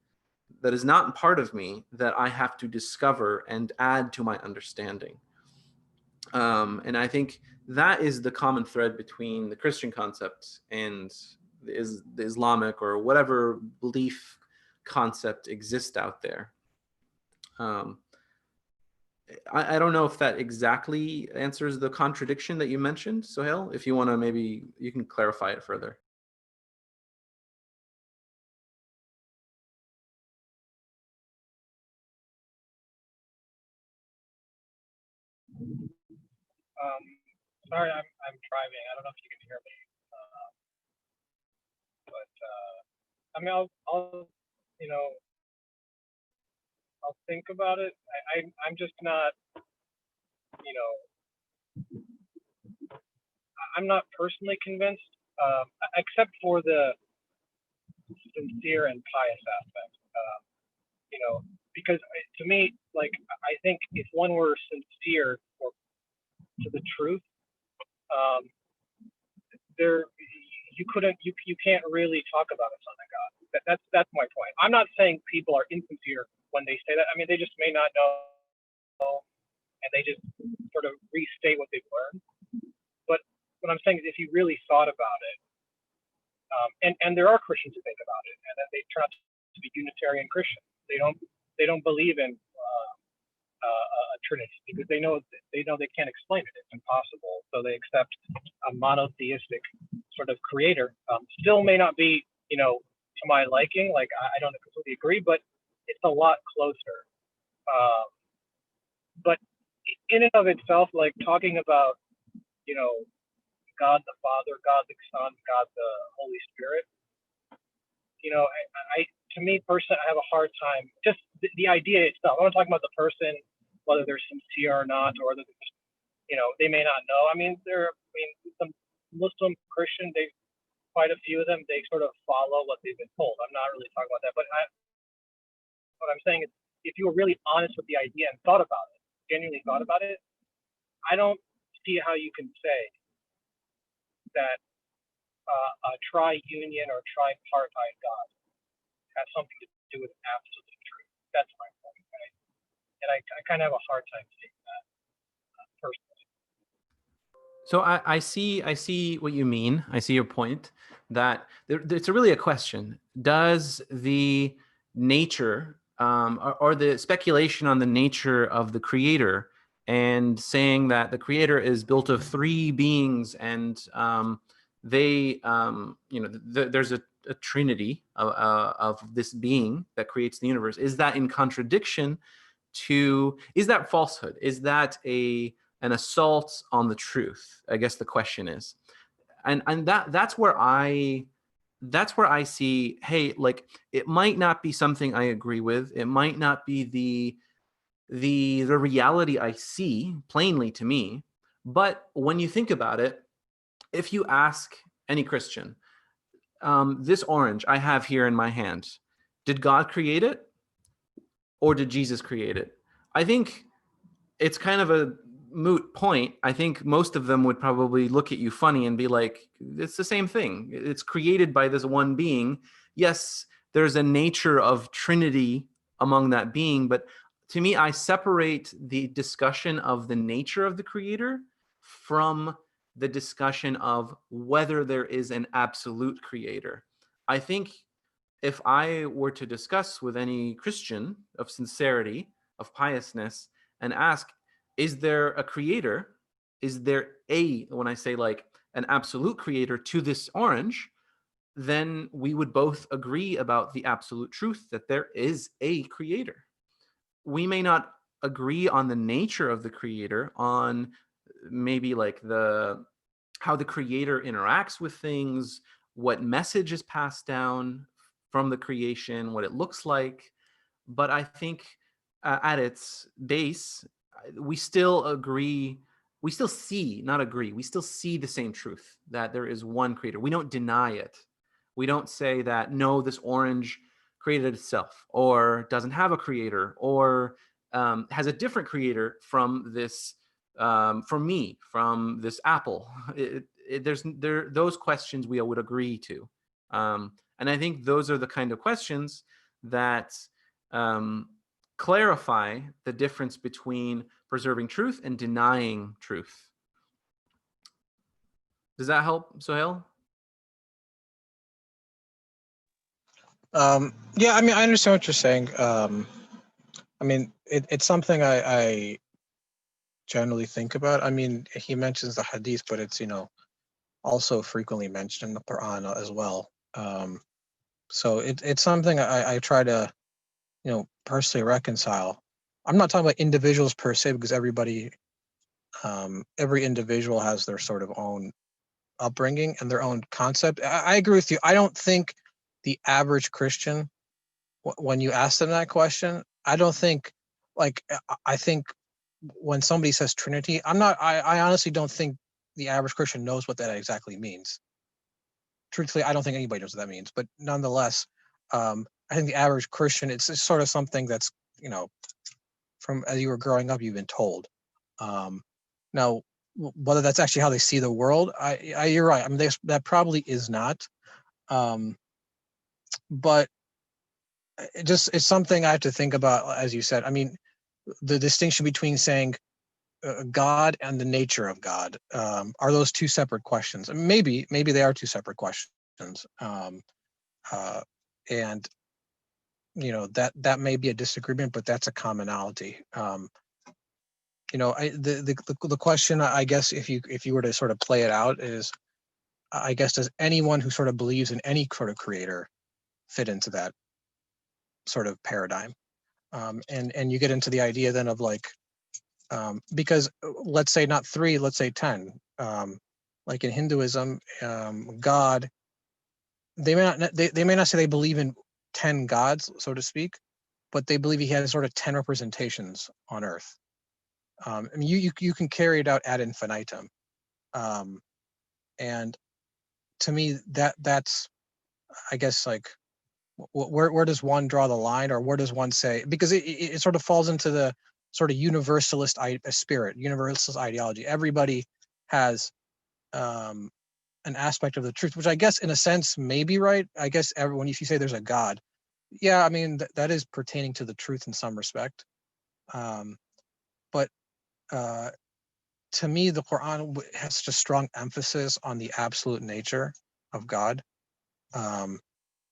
B: that is not part of me that I have to discover and add to my understanding. And I think that is the common thread between the Christian concept and the Islamic or whatever belief concept exists out there. I don't know if that exactly answers the contradiction that you mentioned, Sohail. If you want to, maybe you can clarify it further.
F: Sorry, I'm driving. I don't know if you can hear me, but I mean, I'll you know, I'll think about it. I'm just not, you know, I'm not personally convinced, except for the sincere and pious aspect. You know, because to me, like, I think if one were sincere or to the truth, you can't really talk about a son of God. That's my point. I'm not saying people are insincere when they say that. I mean, they just may not know, and they just sort of restate what they've learned. But what I'm saying is, if you really thought about it, and there are Christians who think about it, and then they turn out to be Unitarian Christians. They don't believe in a Trinity because they know they can't explain it. It's impossible. So they accept a monotheistic sort of creator. Still may not be, you know, to my liking. Like, I don't completely agree, but it's a lot closer. But in and of itself, like talking about, you know, God the Father, God the Son, God the Holy Spirit, you know, to me personally, I have a hard time, just the idea itself. I'm not talking about the person, whether they're sincere or not, or whether they're just, you know, they may not know. I mean, some Muslim Christian, quite a few of them, they sort of follow what they've been told. I'm not really talking about that, but what I'm saying is, if you were really honest with the idea and thought about it, genuinely thought about it, I don't see how you can say that a tri-union or tripartite God has something to do with absolute truth. That's my point, right? And I kind of have a hard time seeing that personally.
B: So I see what you mean. I see your point that it's really a question. Does the nature or the speculation on the nature of the creator and saying that the creator is built of three beings and they, you know, there's a trinity of this being that creates the universe. Is that in contradiction to, is that falsehood? Is that an assault on the truth? I guess the question is, and that's where I see, hey, like, it might not be something I agree with. It might not be the reality I see plainly to me. But when you think about it, if you ask any Christian, this orange I have here in my hand, did God create it or did Jesus create it? I think it's kind of a moot point. I think most of them would probably look at you funny and be like, it's the same thing. It's created by this one being. Yes, there's a nature of Trinity among that being, but to me, I separate the discussion of the nature of the creator from the discussion of whether there is an absolute creator. I think if I were to discuss with any Christian of sincerity, of piousness, and ask, is there a creator? Is there when I say like an absolute creator to this orange, then we would both agree about the absolute truth that there is a creator. We may not agree on the nature of the creator, on maybe like how the creator interacts with things, what message is passed down from the creation, what it looks like. But I think at its base, we still agree, we still see, not agree, we still see the same truth, that there is one creator. We don't deny it. We don't say that, no, this orange created itself, or doesn't have a creator, or has a different creator from this for me from this apple? Those questions we would agree to. And I think those are the kind of questions that clarify the difference between preserving truth and denying truth. Does that help, Sohail?
G: Yeah, I mean, I understand what you're saying. I mean, it's something I generally think about. I mean, he mentions the hadith, but it's, you know, also frequently mentioned in the Qur'an as well. So it's something I try to, you know, personally reconcile. I'm not talking about individuals per se, because everybody, every individual has their sort of own upbringing and their own concept. I agree with you. I don't think the average Christian, when you ask them that question, I don't think, like, I think when somebody says Trinity, I honestly don't think the average Christian knows what that exactly means. Truthfully, I don't think anybody knows what that means, but nonetheless, I think the average Christian, it's sort of something that's, you know, from as you were growing up, you've been told. Now, whether that's actually how they see the world, you're right. I mean, that probably is not. But it's something I have to think about, as you said. I mean, the distinction between saying God and the nature of God, are those two separate questions? Maybe they are two separate questions. And you know, that may be a disagreement, but that's a commonality. You know, the question, I guess, if you were to sort of play it out, is, I guess, does anyone who sort of believes in any sort of creator fit into that sort of paradigm? And you get into the idea then of, like, because let's say not 3, let's say 10. Like in Hinduism, God, they may not say they believe in 10 gods, so to speak, but they believe he has sort of 10 representations on earth. I mean, you can carry it out ad infinitum. And to me, that's, I guess, like, where does one draw the line, or where does one say, because it sort of falls into the sort of universalist spirit, universalist ideology. Everybody has an aspect of the truth, which I guess in a sense may be right. I guess everyone, if you say there's a God, yeah, I mean, that is pertaining to the truth in some respect. But to me, the Quran has such a strong emphasis on the absolute nature of God,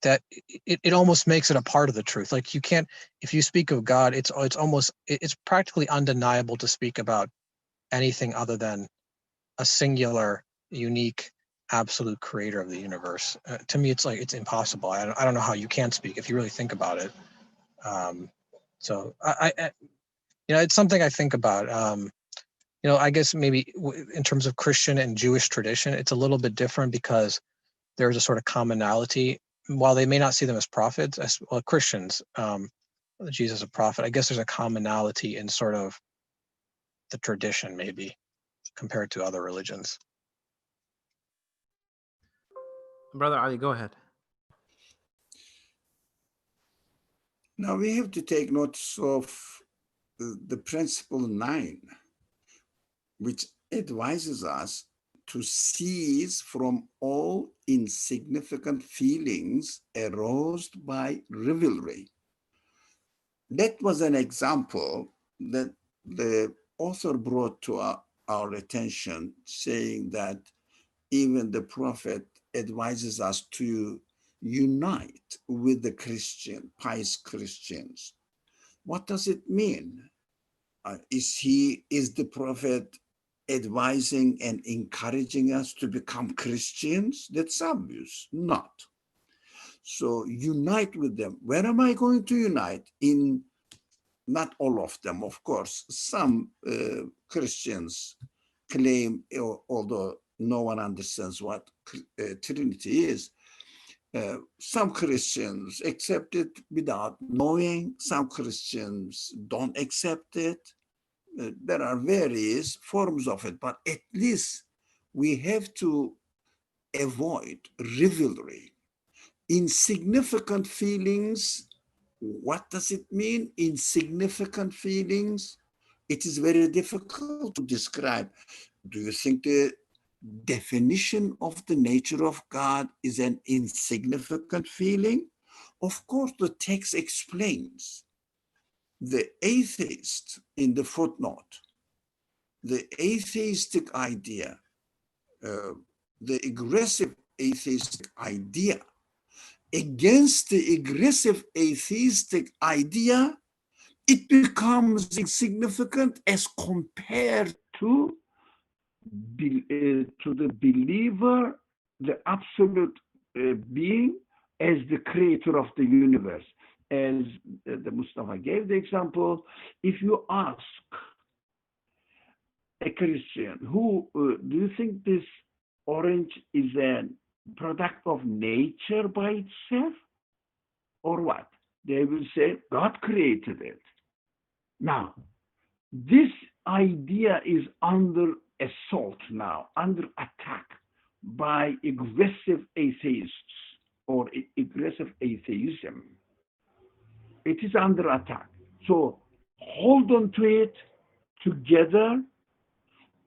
G: that it almost makes it a part of the truth. Like, you can't, if you speak of God, it's practically undeniable to speak about anything other than a singular, unique, absolute creator of the universe. To me, it's like, it's impossible. I don't know how you can speak if you really think about it. So I you know, it's something I think about. You know, I guess maybe in terms of Christian and Jewish tradition, it's a little bit different, because there's a sort of commonality. While they may not see them as prophets, as well, Christians, Jesus a prophet, I guess there's a commonality in sort of the tradition, maybe, compared to other religions.
B: Brother Ali, go ahead.
E: Now we have to take notice of the principle 9, which advises us to cease from all insignificant feelings aroused by rivalry. That was an example that the author brought to our attention, saying that even the prophet advises us to unite with the pious Christians. What does it mean? Is the prophet advising and encouraging us to become Christians? That's obvious, not. So unite with them. Where am I going to unite? In not all of them, of course. Some Christians claim, although no one understands what Trinity is, some Christians accept it without knowing. Some Christians don't accept it. There are various forms of it, but at least we have to avoid rivalry. Insignificant feelings, what does it mean? Insignificant feelings it is very difficult to describe. Do you think the definition of the nature of God is an insignificant feeling? Of course, the text explains. The atheist in the footnote, the atheistic idea, the aggressive atheistic idea, against the aggressive atheistic idea, it becomes insignificant as compared to the believer, the absolute being, as the creator of the universe. As the Mustafa gave the example, if you ask a Christian, who do you think this orange is a product of nature by itself, or what? They will say, God created it. Now, this idea is under assault now, under attack by aggressive atheists or aggressive atheism. It is under attack. So hold on to it together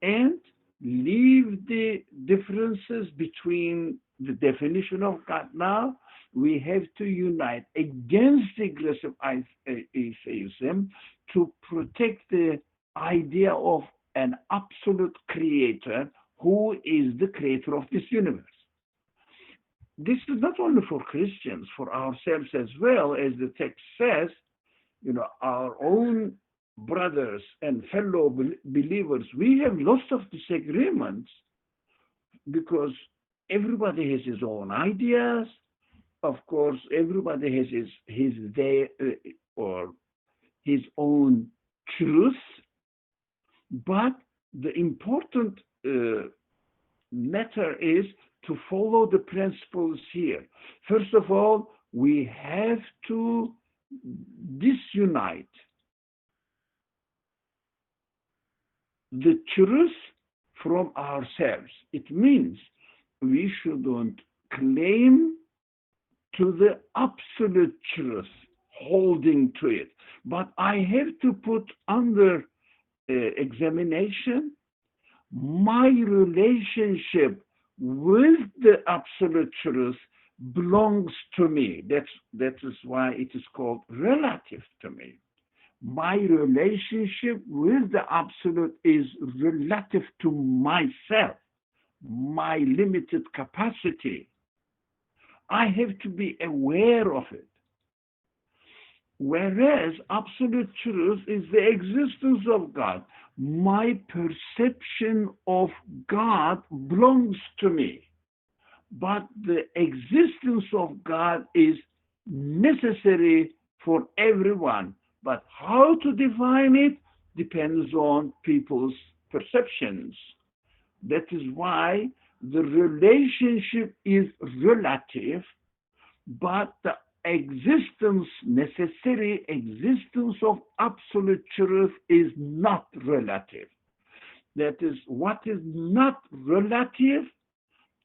E: and leave the differences between the definition of God. Now we have to unite against aggressive atheism to protect the idea of an absolute creator who is the creator of this universe. This is not only for Christians, for ourselves as well, as the text says, you know, our own brothers and fellow believers, we have lots of disagreements because everybody has his own ideas. Of course, everybody has his own truth. But the important matter is to follow the principles here. First of all, we have to disunite the truth from ourselves. It means we shouldn't claim to the absolute truth, holding to it. But I have to put under examination my relationship with the absolute truth belongs to me. That is why it is called relative to me. My relationship with the absolute is relative to myself, my limited capacity. I have to be aware of it. Whereas absolute truth is the existence of God. My perception of God belongs to me. But the existence of God is necessary for everyone. But how to define it depends on people's perceptions. That is why the relationship is relative, but the necessary existence of absolute truth is not relative. That is, what is not relative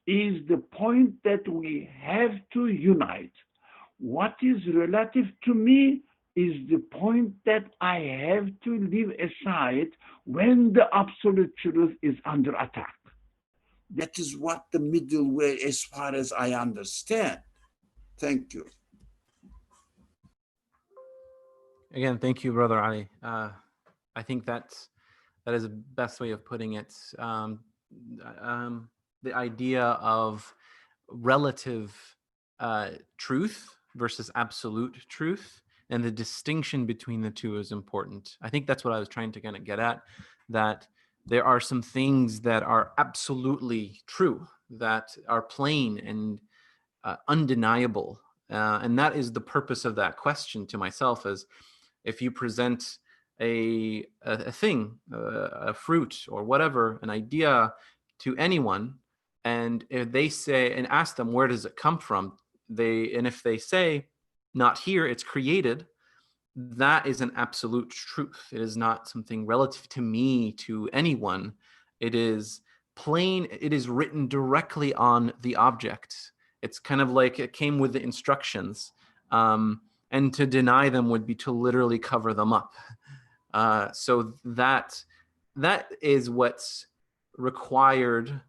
E: is the point that we have to unite. What is relative to me is the point that I have to leave aside when the absolute truth is under attack. That is what the middle way, as far as I understand. Thank you.
B: Again, thank you, Brother Ali. I think that is the best way of putting it. The idea of relative truth versus absolute truth, and the distinction between the two is important. I think that's what I was trying to kind of get at, that there are some things that are absolutely true, that are plain and undeniable. And that is the purpose of that question to myself, is if you present a thing, a fruit or whatever, an idea to anyone, and if they say, and ask them, where does it come from? And if they say, not here, it's created, that is an absolute truth. It is not something relative to me, to anyone. It is plain, it is written directly on the object. It's kind of like it came with the instructions. And to deny them would be to literally cover them up. So that is what's required,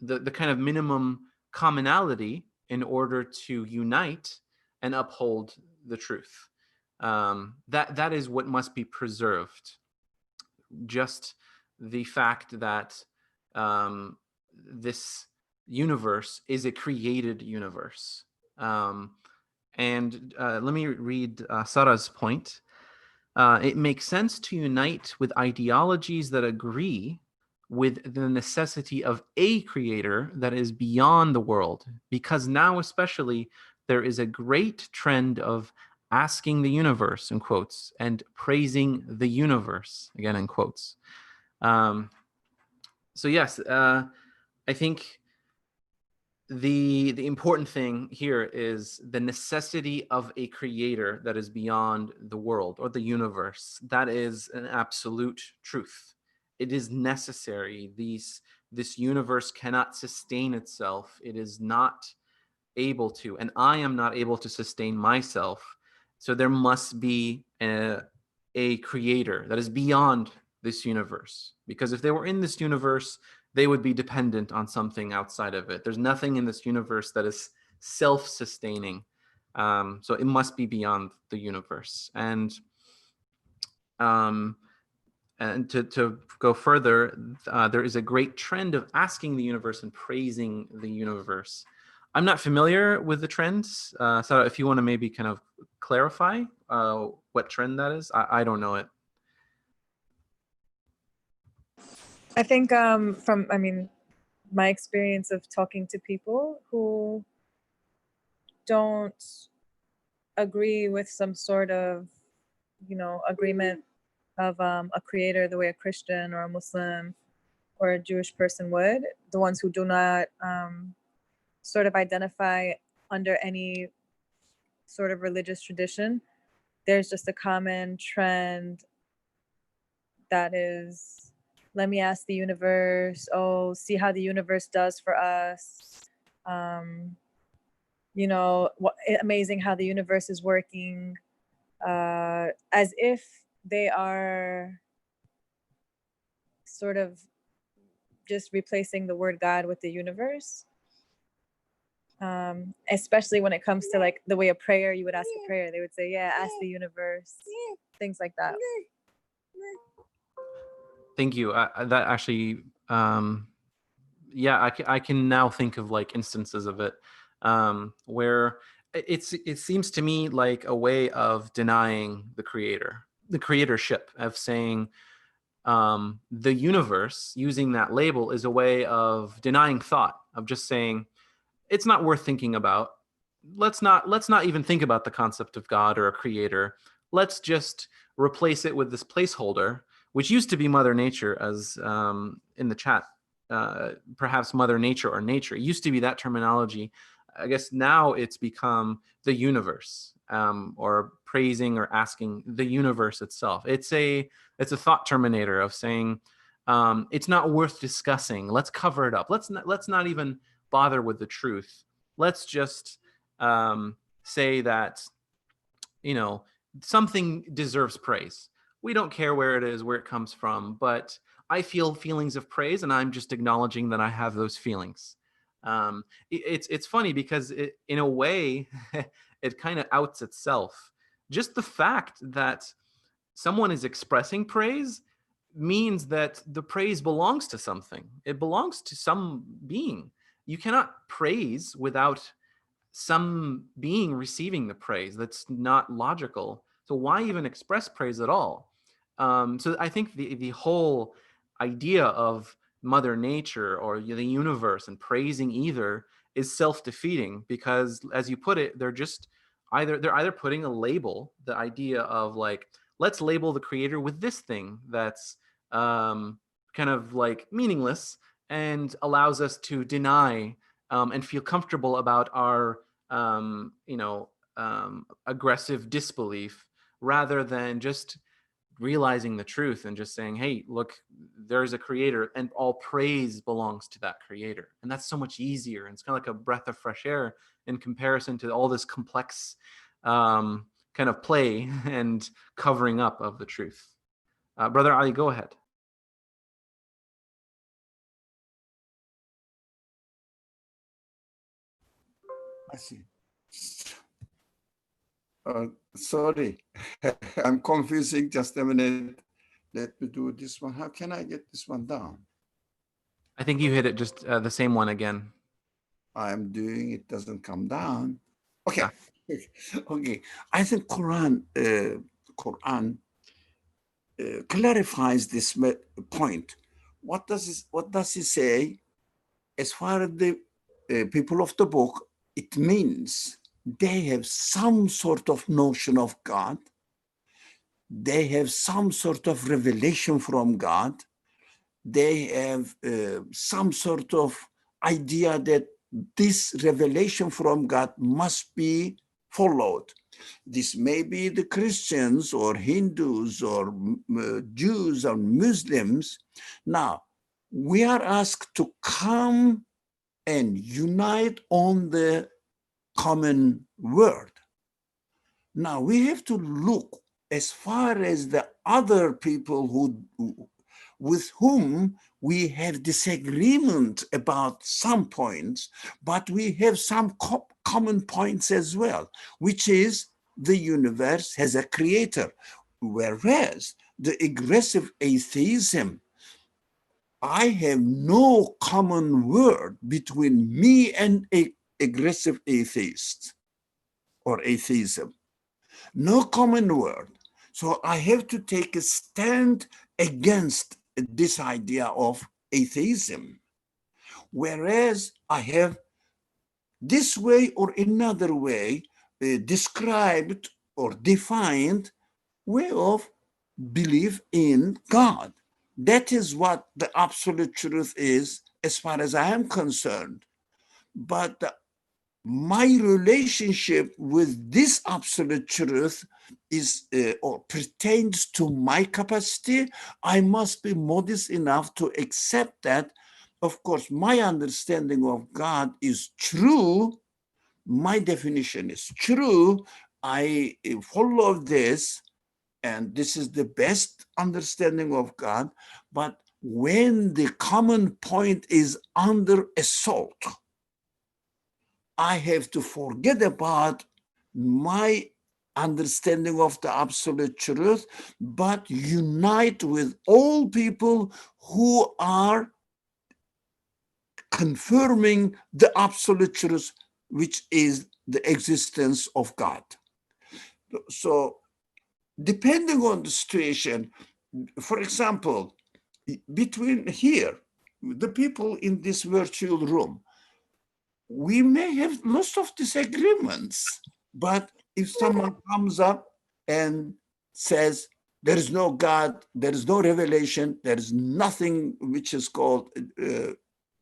B: the kind of minimum commonality in order to unite and uphold the truth. That is what must be preserved. Just the fact that this universe is a created universe. And let me read Sarah's point. It makes sense to unite with ideologies that agree with the necessity of a creator that is beyond the world, because now especially there is a great trend of asking the universe, in quotes, and praising the universe, again in quotes. So yes, I think the important thing here is the necessity of a creator that is beyond the world or the universe. That is an absolute truth. It is necessary. This universe cannot sustain itself. It is not able to, and I am not able to sustain myself. So there must be a creator that is beyond this universe, because if they were in this universe, they would be dependent on something outside of it. There's nothing in this universe that is self-sustaining. So it must be beyond the universe. And to go further, there is a great trend of asking the universe and praising the universe. I'm not familiar with the trends. So if you want to maybe kind of clarify what trend that is, I don't know it.
H: I think my experience of talking to people who don't agree with some sort of, agreement of a creator the way a Christian or a Muslim or a Jewish person would, the ones who do not sort of identify under any sort of religious tradition, there's just a common trend that is, let me ask the universe, oh, see how the universe does for us. Amazing how the universe is working, as if they are sort of just replacing the word God with the universe. Especially when it comes to like the way a prayer, you would ask a prayer, they would say, yeah, ask the universe, things like that.
B: Thank you. That actually, yeah, I can now think of like instances of it where it seems to me like a way of denying the creator, the creatorship, of saying the universe, using that label, is a way of denying thought, of just saying it's not worth thinking about. Let's not even think about the concept of God or a creator. Let's just replace it with this placeholder, which used to be Mother Nature, as in the chat, perhaps Mother Nature or nature. It used to be that terminology. I guess now it's become the universe, or praising or asking the universe itself. It's a thought terminator of saying it's not worth discussing. Let's cover it up. Let's not even bother with the truth. Let's just say that something deserves praise. We don't care where it is, where it comes from, but I feel feelings of praise, and I'm just acknowledging that I have those feelings. It's funny because in a way, it kind of outs itself. Just the fact that someone is expressing praise means that the praise belongs to something. It belongs to some being. You cannot praise without some being receiving the praise. That's not logical. So why even express praise at all? So I think the whole idea of Mother Nature or the universe and praising either is self-defeating, because, as you put it, they're either putting a label, the idea of like, let's label the creator with this thing that's kind of like meaningless and allows us to deny and feel comfortable about our aggressive disbelief, rather than just realizing the truth and just saying, hey, look, there's a creator and all praise belongs to that creator. And that's so much easier. And it's kind of like a breath of fresh air in comparison to all this complex kind of play and covering up of the truth. Brother Ali, go ahead.
E: I see. Sorry, I'm confusing. Just a minute. Let me do this one. How can I get this one down?
B: I think you hit it just the same one again.
E: I'm doing it, doesn't come down. Okay.
B: Ah.
E: Okay. I think Quran clarifies this point. What does it say? As far as the people of the book, it means they have some sort of notion of God. They have some sort of revelation from God. They have some sort of idea that this revelation from God must be followed. This may be the Christians or Hindus or Jews or Muslims. Now, we are asked to come and unite on the common word. Now, we have to look as far as the other people with whom we have disagreement about some points, but we have some common points as well, which is the universe has a creator, whereas the aggressive atheism, I have no common word between me and aggressive atheist or atheism. No common word. So I have to take a stand against this idea of atheism. Whereas I have this way or another way described or defined way of belief in God. That is what the absolute truth is as far as I am concerned. But my relationship with this absolute truth is or pertains to my capacity. I must be modest enough to accept that. Of course, my understanding of God is true. My definition is true. I follow this, and this is the best understanding of God. But when the common point is under assault, I have to forget about my understanding of the absolute truth, but unite with all people who are confirming the absolute truth, which is the existence of God. So, depending on the situation, for example, between here, the people in this virtual room, we may have lots of disagreements, but if someone comes up and says, there is no God, there is no revelation, there is nothing which is called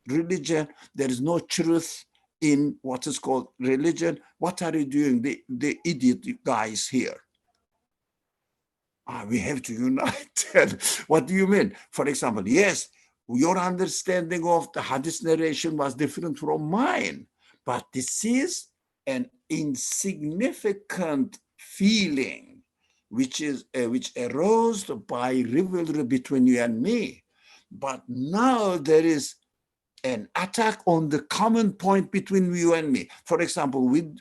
E: religion, there is no truth in what is called religion, what are you doing, the idiot guys here? We have to unite. What do you mean? For example, yes, your understanding of the hadith narration was different from mine, but this is an insignificant feeling which arose by rivalry between you and me. But now there is an attack on the common point between you and me. For example, we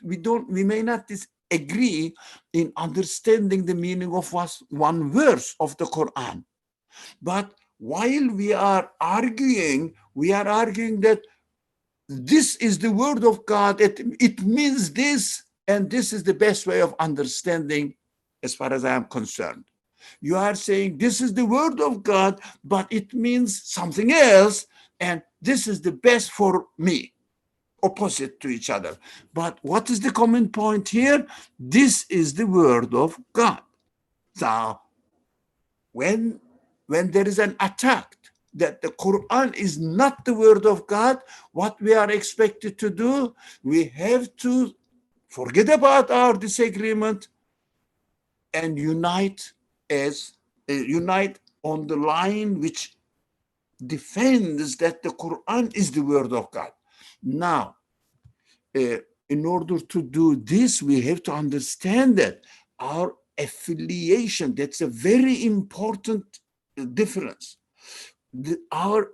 E: may not agree in understanding the meaning of one verse of the Quran. But while we are arguing that this is the word of God, it means this, and this is the best way of understanding as far as I am concerned. You are saying this is the word of God, but it means something else, and this is the best for me. Opposite to each other. But what is the common point here? This is the word of God. So when there is an attack that the Quran is not the word of God, what we are expected to do, we have to forget about our disagreement and unite on the line which defends that the Quran is the word of God. Now, in order to do this, we have to understand that our affiliation, that's a very important difference.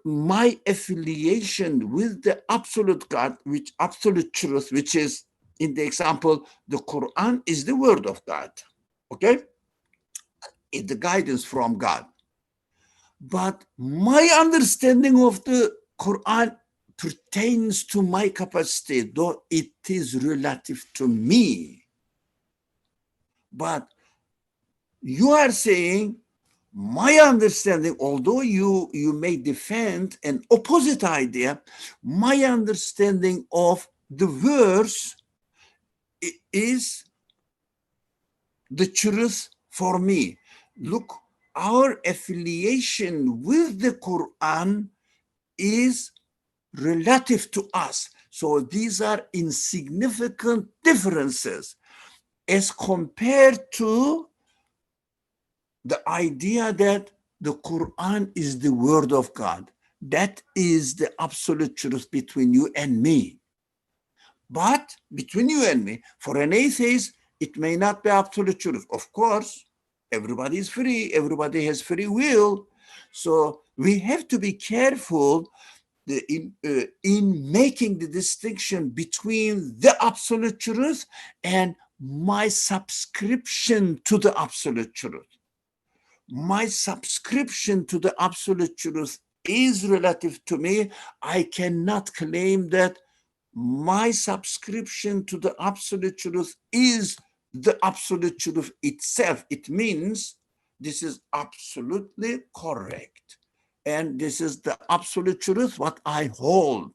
E: My affiliation with the absolute God, which absolute truth, which is in the example, the Quran is the word of God. Okay? It's the guidance from God. But my understanding of the Quran pertains to my capacity, though it is relative to me. But you are saying my understanding, although you may defend an opposite idea, my understanding of the verse is the truth for me. Look, our affiliation with the Quran is relative to us. So these are insignificant differences as compared to the idea that the Quran is the word of God. That is the absolute truth between you and me. But between you and me, for an atheist, it may not be absolute truth. Of course, everybody is free. Everybody has free will. So we have to be careful in making the distinction between the absolute truth and my subscription to the absolute truth. My subscription to the absolute truth is relative to me. I cannot claim that my subscription to the absolute truth is the absolute truth itself. It means this is absolutely correct. And this is the absolute truth, what I hold.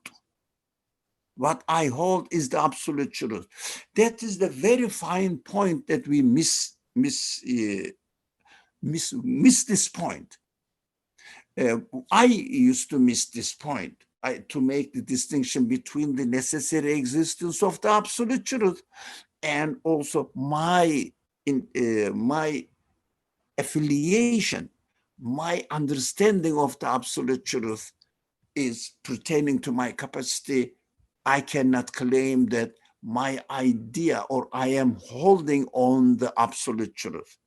E: What I hold is the absolute truth. That is the very fine point that we miss this point. I used to miss this point, to make the distinction between the necessary existence of the absolute truth and also my affiliation, my understanding of the absolute truth is pertaining to my capacity. I cannot claim that my idea or I am holding on the absolute truth.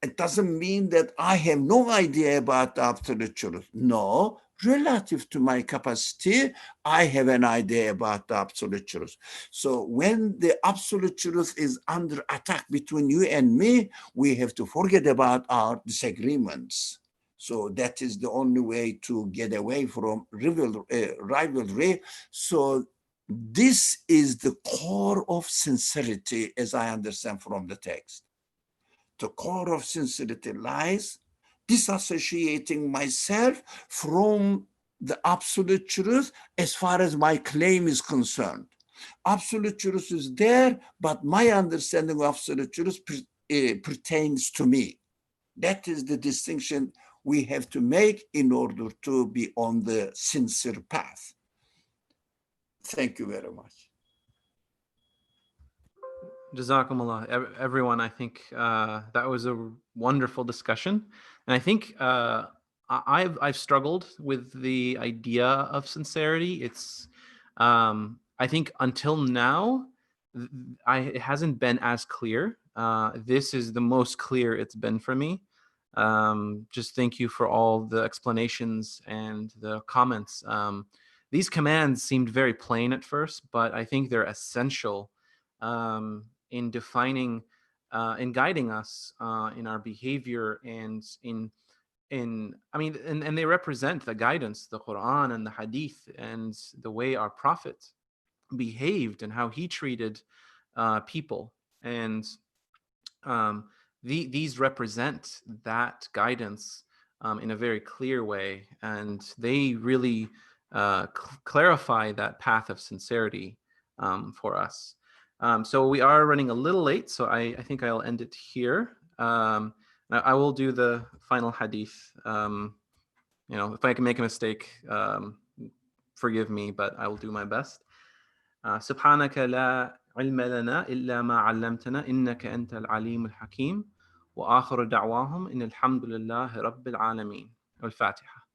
E: It doesn't mean that I have no idea about the absolute truth. No, relative to my capacity, I have an idea about the absolute truth. So when the absolute truth is under attack between you and me, we have to forget about our disagreements. So that is the only way to get away from rivalry. So this is the core of sincerity, as I understand from the text. The core of sincerity lies disassociating myself from the absolute truth as far as my claim is concerned. Absolute truth is there, but my understanding of absolute truth pertains to me. That is the distinction we have to make in order to be on the sincere path. Thank you very much.
B: Jazakumullah, everyone. I think that was a wonderful discussion, and I think I've struggled with the idea of sincerity. It's I think until now, it hasn't been as clear. This is the most clear it's been for me. Just thank you for all the explanations and the comments. These commands seemed very plain at first, but I think they're essential in defining, in guiding us in our behavior and and they represent the guidance, the Quran and the Hadith, and the way our Prophet behaved and how he treated people. And these represent that guidance in a very clear way, and they really clarify that path of sincerity for us. So we are running a little late, so I think I'll end it here. I will do the final hadith. If I can make a mistake, forgive me, but I will do my best. سبحانك لا علم لنا إلا ما علمتنا إنك أنت العليم الحكيم وآخر دعواهم إن الحمد لله رب العالمين. الفاتحة.